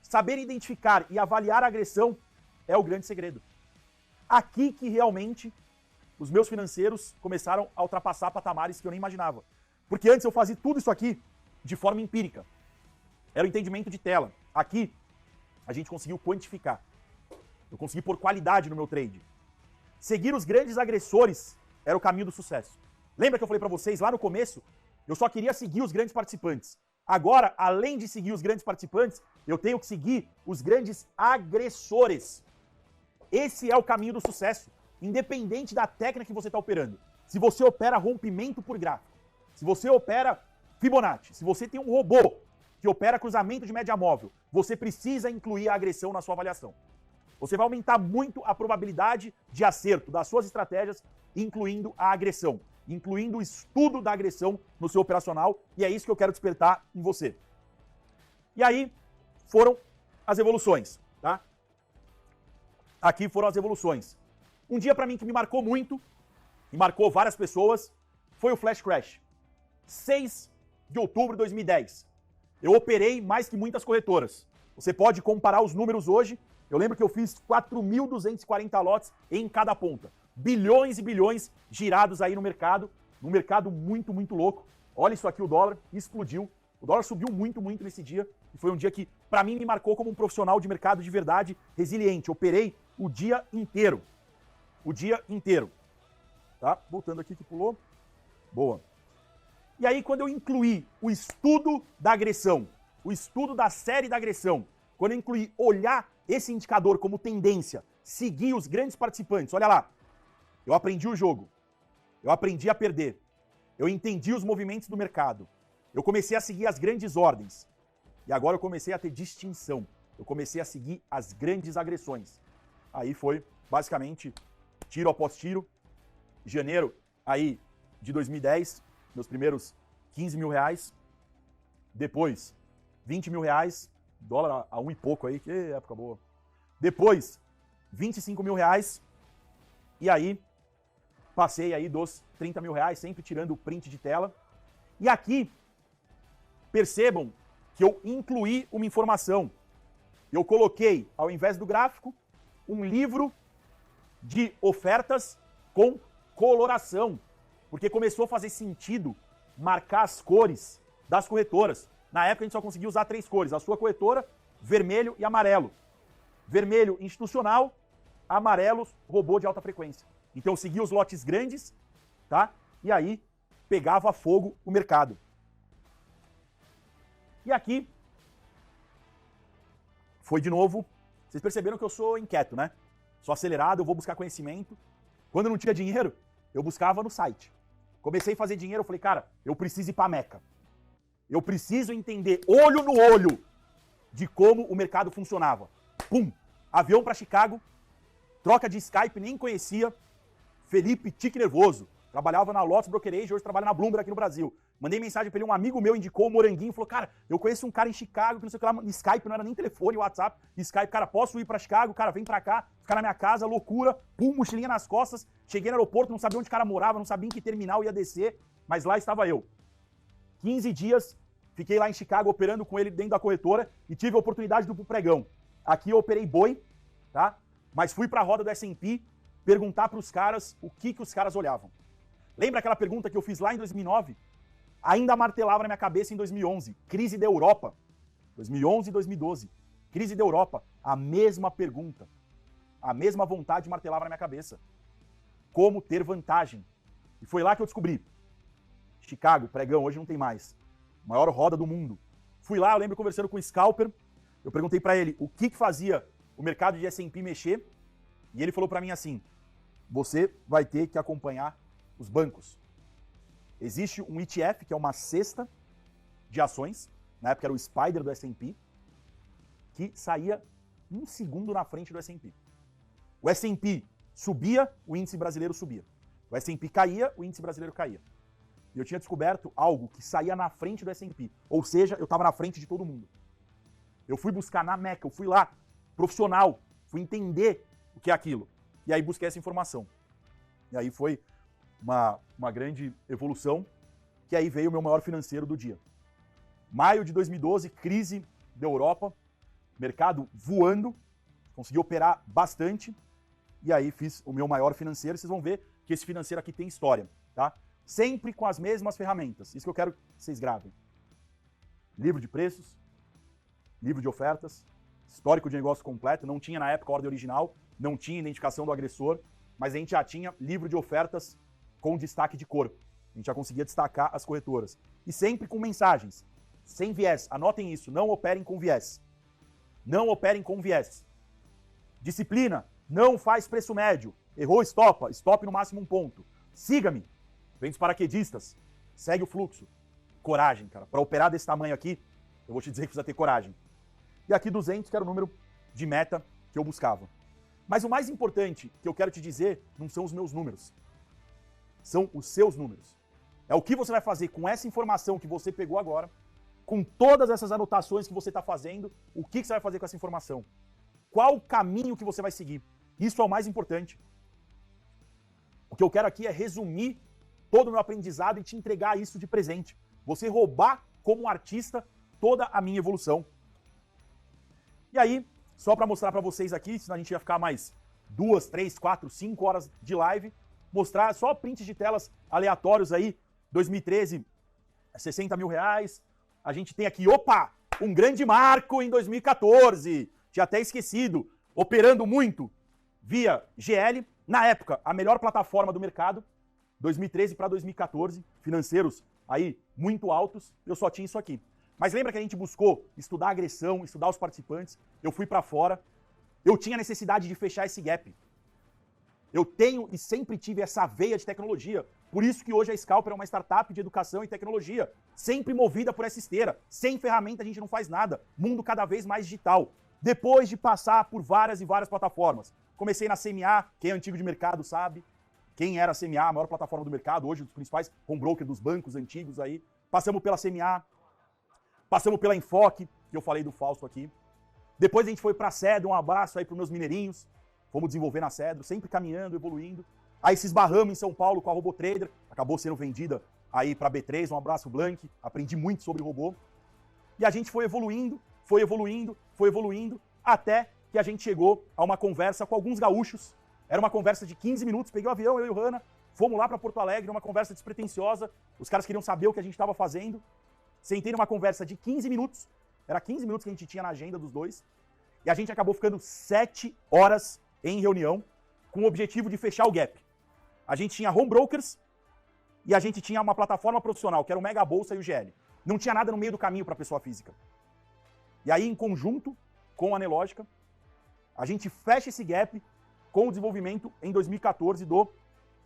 Saber identificar e avaliar a agressão é o grande segredo. Aqui que realmente os meus financeiros começaram a ultrapassar patamares que eu nem imaginava. Porque antes eu fazia tudo isso aqui de forma empírica. Era o entendimento de tela. Aqui, a gente conseguiu quantificar. Eu consegui pôr qualidade no meu trade. Seguir os grandes agressores era o caminho do sucesso. Lembra que eu falei para vocês lá no começo? Eu só queria seguir os grandes participantes. Agora, além de seguir os grandes participantes, eu tenho que seguir os grandes agressores. Esse é o caminho do sucesso, independente da técnica que você está operando. Se você opera rompimento por gráfico, se você opera Fibonacci, se você tem um robô que opera cruzamento de média móvel, você precisa incluir a agressão na sua avaliação. Você vai aumentar muito a probabilidade de acerto das suas estratégias, incluindo a agressão, incluindo o estudo da agressão no seu operacional, e é isso que eu quero despertar em você. E aí foram as evoluções, tá? Aqui foram as evoluções. Um dia para mim que me marcou muito, e marcou várias pessoas, foi o Flash Crash. 6 de outubro de 2010. Eu operei mais que muitas corretoras. Você pode comparar os números hoje. Eu lembro que eu fiz 4.240 lotes em cada ponta. Bilhões e bilhões girados aí no mercado muito, muito louco. Olha isso aqui, o dólar explodiu. O dólar subiu muito, muito nesse dia. E foi um dia que, para mim, me marcou como um profissional de mercado de verdade resiliente. Eu operei o dia inteiro. O dia inteiro. Tá? Voltando aqui que pulou. Boa. E aí, quando eu incluí o estudo da agressão, o estudo da série da agressão, quando eu incluí olhar esse indicador como tendência, seguir os grandes participantes, olha lá, eu aprendi o jogo, eu aprendi a perder, eu entendi os movimentos do mercado, eu comecei a seguir as grandes ordens, e agora eu comecei a ter distinção, eu comecei a seguir as grandes agressões. Aí foi, basicamente, tiro após tiro, janeiro aí de 2010, meus primeiros 15 mil reais, depois 20 mil reais, dólar a 1 e pouco aí, que época boa. Depois 25 mil reais, e aí passei aí dos 30 mil reais, sempre tirando o print de tela. E aqui, percebam que eu incluí uma informação. Eu coloquei, ao invés do gráfico, um livro de ofertas com coloração. Porque começou a fazer sentido marcar as cores das corretoras. Na época a gente só conseguia usar 3 cores, a sua corretora, vermelho e amarelo. Vermelho institucional, amarelo robô de alta frequência. Então eu seguia os lotes grandes, tá? E aí pegava fogo o mercado. E aqui foi de novo, vocês perceberam que eu sou inquieto, né? Sou acelerado, eu vou buscar conhecimento. Quando eu não tinha dinheiro, eu buscava no site. Comecei a fazer dinheiro, eu falei, cara, eu preciso ir pra Meca. Eu preciso entender, olho no olho, de como o mercado funcionava. Pum! Avião pra Chicago, troca de Skype, nem conhecia. Felipe Tique Nervoso. Trabalhava na Lotus Brokerage, hoje trabalha na Bloomberg aqui no Brasil. Mandei mensagem pra ele, um amigo meu indicou o Moranguinho, falou, cara, eu conheço um cara em Chicago, que não sei o que lá, Skype, não era nem telefone, WhatsApp, Skype, cara, posso ir pra Chicago? Cara, vem pra cá, ficar na minha casa, loucura, pum, mochilinha nas costas, cheguei no aeroporto, não sabia onde o cara morava, não sabia em que terminal ia descer, mas lá estava eu. 15 dias, fiquei lá em Chicago operando com ele dentro da corretora e tive a oportunidade do pregão. Aqui eu operei boi, tá? Mas fui pra roda do S&P perguntar pros caras o que os caras olhavam. Lembra aquela pergunta que eu fiz lá em 2009? Ainda martelava na minha cabeça em 2011. Crise da Europa. 2011 e 2012. Crise da Europa. A mesma pergunta. A mesma vontade martelava na minha cabeça. Como ter vantagem. E foi lá que eu descobri. Chicago, pregão, hoje não tem mais. Maior roda do mundo. Fui lá, eu lembro conversando com o Scalper. Eu perguntei pra ele o que fazia o mercado de S&P mexer. E ele falou pra mim assim, você vai ter que acompanhar os bancos. Existe um ETF, que é uma cesta de ações, na época era o Spider do S&P, que saía 1 segundo na frente do S&P. O S&P subia, o índice brasileiro subia. O S&P caía, o índice brasileiro caía. E eu tinha descoberto algo que saía na frente do S&P. Ou seja, eu estava na frente de todo mundo. Eu fui buscar na Meca, eu fui lá, profissional, fui entender o que é aquilo. E aí busquei essa informação. E aí foi uma grande evolução, que aí veio o meu maior financeiro do dia. Maio de 2012, crise da Europa, mercado voando, consegui operar bastante, e aí fiz o meu maior financeiro. Vocês vão ver que esse financeiro aqui tem história, tá? Sempre com as mesmas ferramentas. Isso que eu quero que vocês gravem. Livro de preços, livro de ofertas, histórico de negócio completo. Não tinha na época a ordem original, não tinha identificação do agressor, mas a gente já tinha livro de ofertas com destaque de cor. A gente já conseguia destacar as corretoras. E sempre com mensagens, sem viés. Anotem isso, não operem com viés. Não operem com viés. Disciplina, não faz preço médio. Errou, estopa. Stop no máximo 1 ponto. Siga-me. Vem dos paraquedistas. Segue o fluxo. Coragem, cara. Para operar desse tamanho aqui, eu vou te dizer que precisa ter coragem. E aqui 200, que era o número de meta que eu buscava. Mas o mais importante que eu quero te dizer não são os meus números. São os seus números. É o que você vai fazer com essa informação que você pegou agora, com todas essas anotações que você está fazendo, o que você vai fazer com essa informação? Qual o caminho que você vai seguir? Isso é o mais importante. O que eu quero aqui é resumir todo o meu aprendizado e te entregar isso de presente. Você roubar como artista toda a minha evolução. E aí, só para mostrar para vocês aqui, senão a gente ia ficar mais 2, 3, 4, 5 horas de live, mostrar só prints de telas aleatórios aí, 2013, 60 mil reais. A gente tem aqui, opa, um grande marco em 2014, tinha até esquecido, operando muito via GL, na época, a melhor plataforma do mercado, 2013 para 2014, financeiros aí muito altos, eu só tinha isso aqui. Mas lembra que a gente buscou estudar a agressão, estudar os participantes, eu fui para fora, eu tinha necessidade de fechar esse gap. Eu tenho e sempre tive essa veia de tecnologia. Por isso que hoje a Scalper é uma startup de educação e tecnologia, sempre movida por essa esteira. Sem ferramenta a gente não faz nada. Mundo cada vez mais digital. Depois de passar por várias e várias plataformas. Comecei na CMA, quem é antigo de mercado sabe. Quem era a CMA, a maior plataforma do mercado, hoje um dos principais home broker dos bancos antigos aí. Passamos pela CMA, passamos pela Enfoque, que eu falei do Fausto aqui. Depois a gente foi para a Cedro, um abraço aí para os meus mineirinhos. Fomos desenvolver na Cedro, sempre caminhando, evoluindo. Aí se esbarramos em São Paulo com a RoboTrader, acabou sendo vendida aí para B3, um abraço Blank, aprendi muito sobre robô. E a gente foi evoluindo, até que a gente chegou a uma conversa com alguns gaúchos. Era uma conversa de 15 minutos, peguei o avião, eu e o Hanna, fomos lá para Porto Alegre, uma conversa despretensiosa, os caras queriam saber o que a gente estava fazendo. Sentei numa conversa de 15 minutos, era 15 minutos que a gente tinha na agenda dos dois, e a gente acabou ficando 7 horas em reunião, com o objetivo de fechar o gap. A gente tinha home brokers e a gente tinha uma plataforma profissional, que era o Mega Bolsa e o GL. Não tinha nada no meio do caminho para a pessoa física. E aí, em conjunto com a Nelogica, a gente fecha esse gap com o desenvolvimento em 2014 do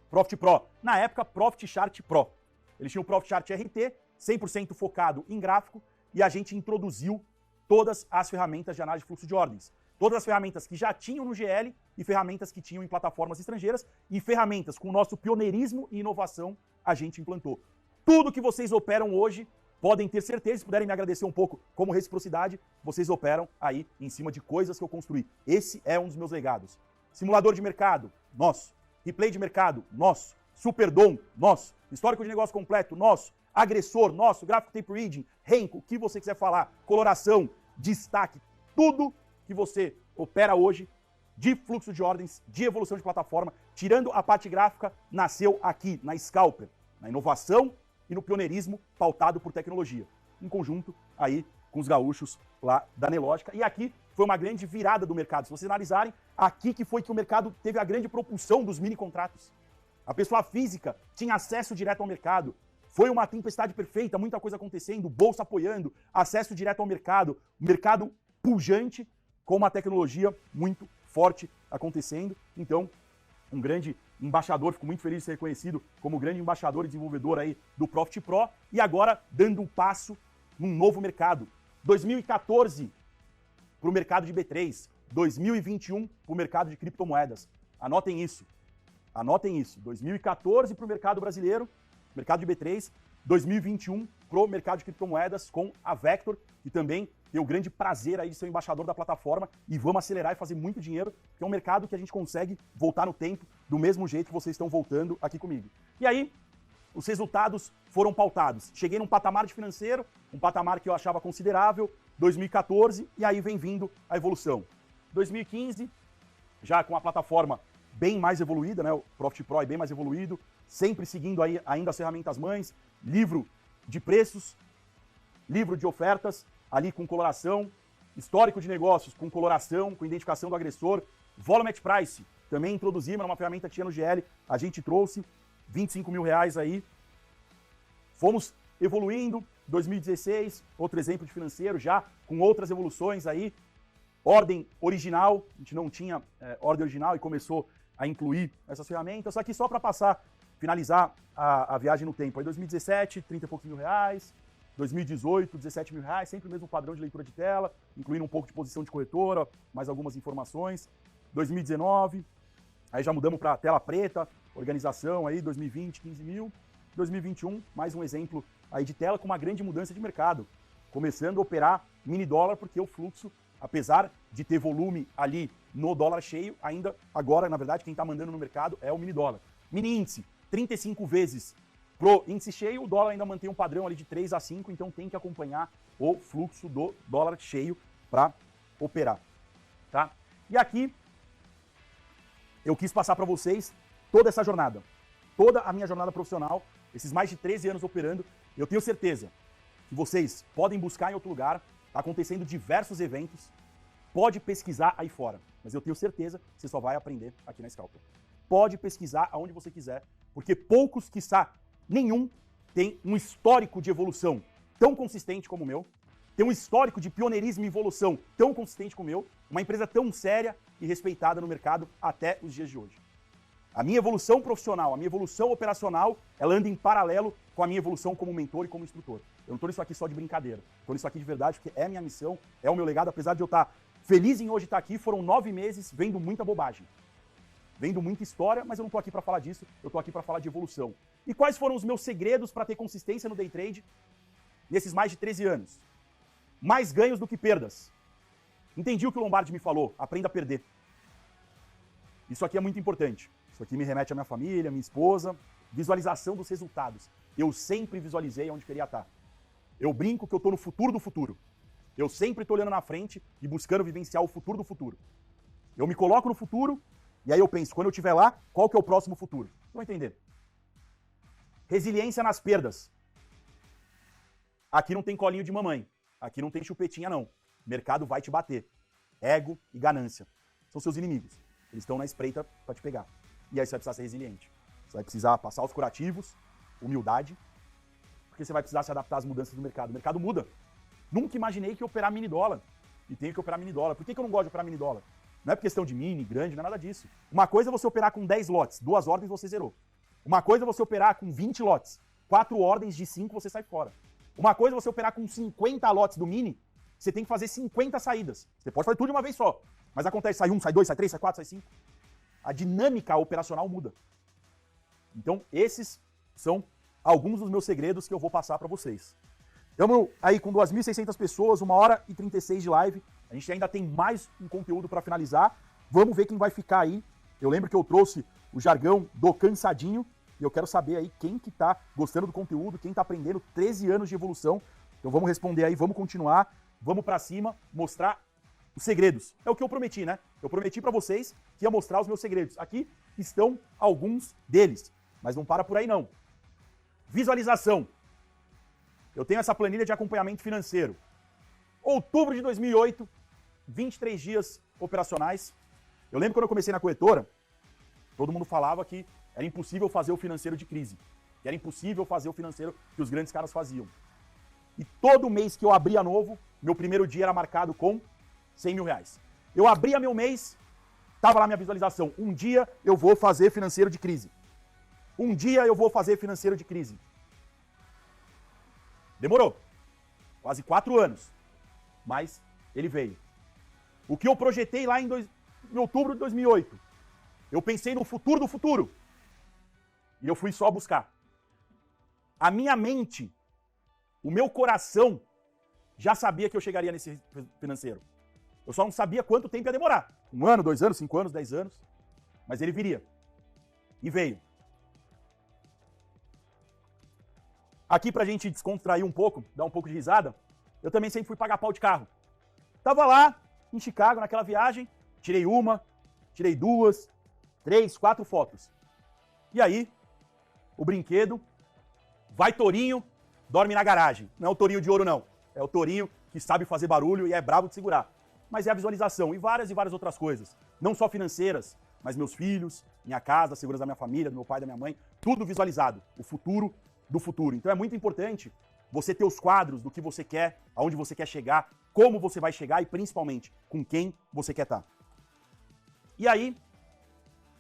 Profit Pro. Na época, Profit Chart Pro. Eles tinham o Profit Chart RT, 100% focado em gráfico, e a gente introduziu todas as ferramentas de análise de fluxo de ordens. Todas as ferramentas que já tinham no GL e ferramentas que tinham em plataformas estrangeiras e ferramentas com o nosso pioneirismo e inovação a gente implantou. Tudo que vocês operam hoje, podem ter certeza, se puderem me agradecer um pouco como reciprocidade, vocês operam aí em cima de coisas que eu construí. Esse é um dos meus legados. Simulador de mercado, nosso. Replay de mercado, nosso. Superdom, nosso. Histórico de negócio completo, nosso. Agressor, nosso. Gráfico tape reading, Renko, o que você quiser falar. Coloração, destaque, tudo que você opera hoje de fluxo de ordens, de evolução de plataforma, tirando a parte gráfica, nasceu aqui, na Scalper, na inovação e no pioneirismo pautado por tecnologia. Em conjunto aí com os gaúchos lá da Nelogica. E aqui foi uma grande virada do mercado. Se vocês analisarem, aqui que foi que o mercado teve a grande propulsão dos mini contratos. A pessoa física tinha acesso direto ao mercado. Foi uma tempestade perfeita, muita coisa acontecendo, bolsa apoiando, acesso direto ao mercado, mercado pujante, com uma tecnologia muito forte acontecendo. Então, um grande embaixador, fico muito feliz de ser reconhecido como grande embaixador e desenvolvedor aí do Profit Pro, e agora dando um passo num novo mercado. 2014 para o mercado de B3, 2021 para o mercado de criptomoedas. Anotem isso. Anotem isso. 2014 para o mercado brasileiro, mercado de B3, 2021 para o mercado de criptomoedas com a Vector, que também tem o grande prazer aí de ser o embaixador da plataforma, e vamos acelerar e fazer muito dinheiro, que é um mercado que a gente consegue voltar no tempo do mesmo jeito que vocês estão voltando aqui comigo. E aí, os resultados foram pautados. Cheguei num patamar de financeiro, um patamar que eu achava considerável, 2014, e aí vem vindo a evolução. 2015, já com a plataforma bem mais evoluída, né? O Profit Pro é bem mais evoluído, sempre seguindo aí ainda as ferramentas mães, livro de preços, livro de ofertas, ali com coloração, histórico de negócios com coloração, com identificação do agressor, Volume at Price, também introduzimos, era uma ferramenta que tinha no GL, a gente trouxe, 25 mil reais aí. Fomos evoluindo, 2016, outro exemplo de financeiro, já com outras evoluções aí, ordem original, a gente não tinha ordem original e começou a incluir essas ferramentas, aqui só para finalizar a viagem no tempo. Aí 2017, 30 e poucos mil reais, 2018, 17 mil reais, sempre o mesmo padrão de leitura de tela, incluindo um pouco de posição de corretora, mais algumas informações. 2019, aí já mudamos para tela preta, organização aí, 2020, 15 mil. 2021, mais um exemplo aí de tela com uma grande mudança de mercado. Começando a operar mini dólar, porque o fluxo, apesar de ter volume ali no dólar cheio, ainda agora, na verdade, quem está mandando no mercado é o mini dólar. Mini índice, 35 vezes pro índice cheio, o dólar ainda mantém um padrão ali de 3 a 5, então tem que acompanhar o fluxo do dólar cheio para operar, tá? E aqui eu quis passar para vocês toda essa jornada, toda a minha jornada profissional, esses mais de 13 anos operando. Eu tenho certeza que vocês podem buscar em outro lugar, tá acontecendo diversos eventos, pode pesquisar aí fora, mas eu tenho certeza que você só vai aprender aqui na Scalper. Pode pesquisar aonde você quiser, porque poucos, quiçá nenhum, tem um histórico de evolução tão consistente como o meu, tem um histórico de pioneirismo e evolução tão consistente como o meu, uma empresa tão séria e respeitada no mercado até os dias de hoje. A minha evolução profissional, a minha evolução operacional, ela anda em paralelo com a minha evolução como mentor e como instrutor. Eu não estou nisso aqui só de brincadeira, estou nisso aqui de verdade porque é minha missão, é o meu legado, apesar de eu estar feliz em hoje estar aqui, foram 9 meses vendo muita bobagem. Vendo muita história, mas eu não estou aqui para falar disso, eu estou aqui para falar de evolução. E quais foram os meus segredos para ter consistência no day trade nesses mais de 13 anos? Mais ganhos do que perdas. Entendi o que o Lombardi me falou, aprenda a perder. Isso aqui é muito importante. Isso aqui me remete à minha família, minha esposa. Visualização dos resultados. Eu sempre visualizei onde queria estar. Eu brinco que eu estou no futuro do futuro. Eu sempre estou olhando na frente e buscando vivenciar o futuro do futuro. Eu me coloco no futuro e aí eu penso, quando eu estiver lá, qual que é o próximo futuro? Vão entender. Resiliência nas perdas. Aqui não tem colinho de mamãe. Aqui não tem chupetinha, não. O mercado vai te bater. Ego e ganância são seus inimigos. Eles estão na espreita para te pegar. E aí você vai precisar ser resiliente. Você vai precisar passar os curativos, humildade, porque você vai precisar se adaptar às mudanças do mercado. O mercado muda. Nunca imaginei que ia operar mini dólar. E tenho que operar mini dólar. Por que eu não gosto de operar mini dólar? Não é por questão de mini, grande, não é nada disso. Uma coisa é você operar com 10 lotes, 2 ordens você zerou. Uma coisa é você operar com 20 lotes, 4 ordens de 5 você sai fora. Uma coisa é você operar com 50 lotes do mini, você tem que fazer 50 saídas. Você pode fazer tudo de uma vez só, mas acontece, sai 1, sai 2, sai 3, sai 4, sai 5. A dinâmica operacional muda. Então, esses são alguns dos meus segredos que eu vou passar para vocês. Estamos aí com 2.600 pessoas, 1 hora e 36 de live. A gente ainda tem mais um conteúdo para finalizar. Vamos ver quem vai ficar aí. Eu lembro que eu trouxe o jargão do cansadinho. E eu quero saber aí quem que tá gostando do conteúdo, quem tá aprendendo 13 anos de evolução. Então vamos responder aí, vamos continuar, vamos para cima, mostrar os segredos. É o que eu prometi, né? Eu prometi para vocês que ia mostrar os meus segredos. Aqui estão alguns deles, mas não para por aí não. Visualização. Eu tenho essa planilha de acompanhamento financeiro. Outubro de 2008, 23 dias operacionais. Eu lembro quando eu comecei na corretora, todo mundo falava que era impossível fazer o financeiro de crise. Que era impossível fazer o financeiro que os grandes caras faziam. E todo mês que eu abria novo, meu primeiro dia era marcado com 100 mil reais. Eu abria meu mês, tava lá minha visualização. Um dia eu vou fazer financeiro de crise. Um dia eu vou fazer financeiro de crise. Demorou. Quase 4 anos. Mas ele veio. O que eu projetei lá em outubro de 2008, eu pensei no futuro do futuro. E eu fui só buscar. A minha mente, o meu coração, já sabia que eu chegaria nesse financeiro. Eu só não sabia quanto tempo ia demorar. 1 ano, 2 anos, 5 anos, 10 anos. Mas ele viria. E veio. Aqui pra gente descontrair um pouco, dar um pouco de risada, eu também sempre fui pagar pau de carro. Tava lá, em Chicago, naquela viagem, tirei uma, tirei 2, 3, 4 fotos. E aí, o brinquedo, vai tourinho, dorme na garagem. Não é o tourinho de ouro, não. É o tourinho que sabe fazer barulho e é bravo de segurar. Mas é a visualização e várias outras coisas. Não só financeiras, mas meus filhos, minha casa, a segurança da minha família, do meu pai, da minha mãe, tudo visualizado. O futuro do futuro. Então é muito importante você ter os quadros do que você quer, aonde você quer chegar, como você vai chegar e principalmente com quem você quer estar. E aí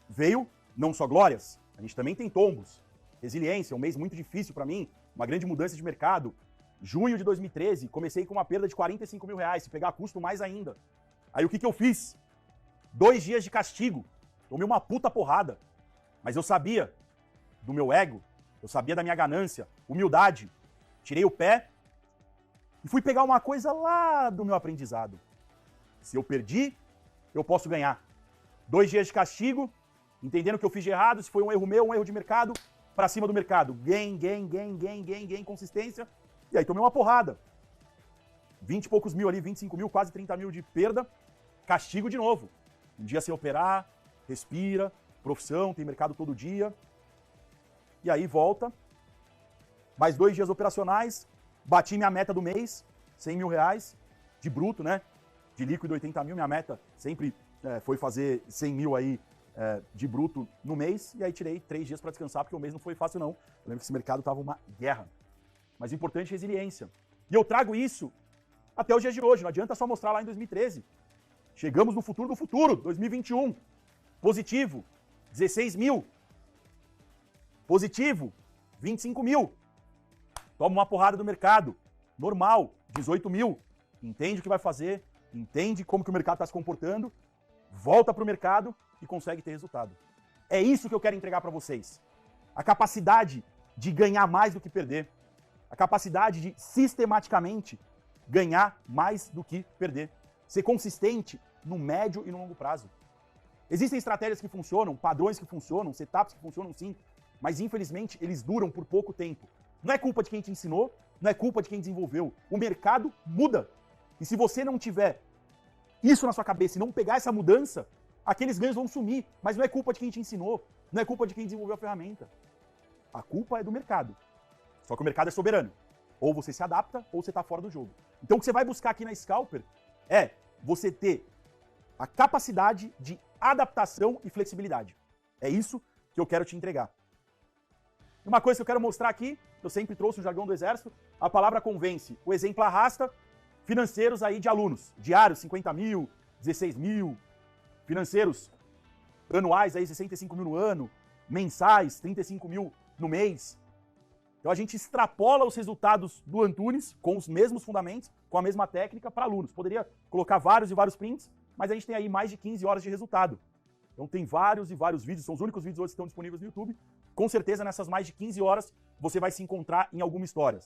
veio não só glórias, a gente também tem tombos. Resiliência, um mês muito difícil para mim, uma grande mudança de mercado. Junho de 2013, comecei com uma perda de 45 mil reais, se pegar custo mais ainda. Aí o que eu fiz? 2 dias de castigo, tomei uma puta porrada, mas eu sabia do meu ego, eu sabia da minha ganância, humildade, tirei o pé e fui pegar uma coisa lá do meu aprendizado. Se eu perdi, eu posso ganhar. 2 dias de castigo, entendendo o que eu fiz de errado, se foi um erro meu, um erro de mercado, pra cima do mercado. Gain, consistência. E aí tomei uma porrada. 20 e poucos mil ali, 25 mil, quase 30 mil de perda. Castigo de novo. Um dia sem operar, respira, profissão, tem mercado todo dia. E aí volta. Mais 2 dias operacionais. Bati minha meta do mês, 100 mil reais. De bruto, né? De líquido 80 mil. Minha meta sempre foi fazer 100 mil aí de bruto no mês. E aí tirei 3 dias para descansar, porque o mês não foi fácil não. Eu lembro que esse mercado tava uma guerra. Mas importante resiliência. E eu trago isso até os dias de hoje. Não adianta só mostrar lá em 2013. Chegamos no futuro do futuro, 2021. Positivo, 16 mil. Positivo, 25 mil. Toma uma porrada do mercado. Normal, 18 mil. Entende o que vai fazer, entende como que o mercado está se comportando, volta para o mercado e consegue ter resultado. É isso que eu quero entregar para vocês. A capacidade de ganhar mais do que perder. A capacidade de sistematicamente ganhar mais do que perder. Ser consistente no médio e no longo prazo. Existem estratégias que funcionam, padrões que funcionam, setups que funcionam sim, mas infelizmente eles duram por pouco tempo. Não é culpa de quem te ensinou, não é culpa de quem desenvolveu. O mercado muda. E se você não tiver isso na sua cabeça e não pegar essa mudança, aqueles ganhos vão sumir. Mas não é culpa de quem te ensinou, não é culpa de quem desenvolveu a ferramenta. A culpa é do mercado. Só que o mercado é soberano. Ou você se adapta, ou você está fora do jogo. Então o que você vai buscar aqui na Scalper é você ter a capacidade de adaptação e flexibilidade. É isso que eu quero te entregar. Uma coisa que eu quero mostrar aqui, eu sempre trouxe no jargão do Exército, a palavra convence. O exemplo arrasta financeiros aí de alunos. Diários, 50 mil, 16 mil. Financeiros anuais, aí 65 mil no ano. Mensais, 35 mil no mês. Então a gente extrapola os resultados do Antunes com os mesmos fundamentos, com a mesma técnica para alunos. Poderia colocar vários e vários prints, mas a gente tem aí mais de 15 horas de resultado. Então tem vários e vários vídeos, são os únicos vídeos hoje que estão disponíveis no YouTube. Com certeza nessas mais de 15 horas você vai se encontrar em alguma história.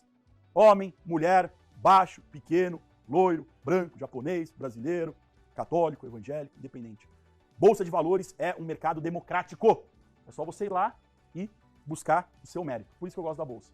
Homem, mulher, baixo, pequeno, loiro, branco, japonês, brasileiro, católico, evangélico, independente. Bolsa de valores é um mercado democrático. É só você ir lá e buscar o seu mérito. Por isso que eu gosto da bolsa.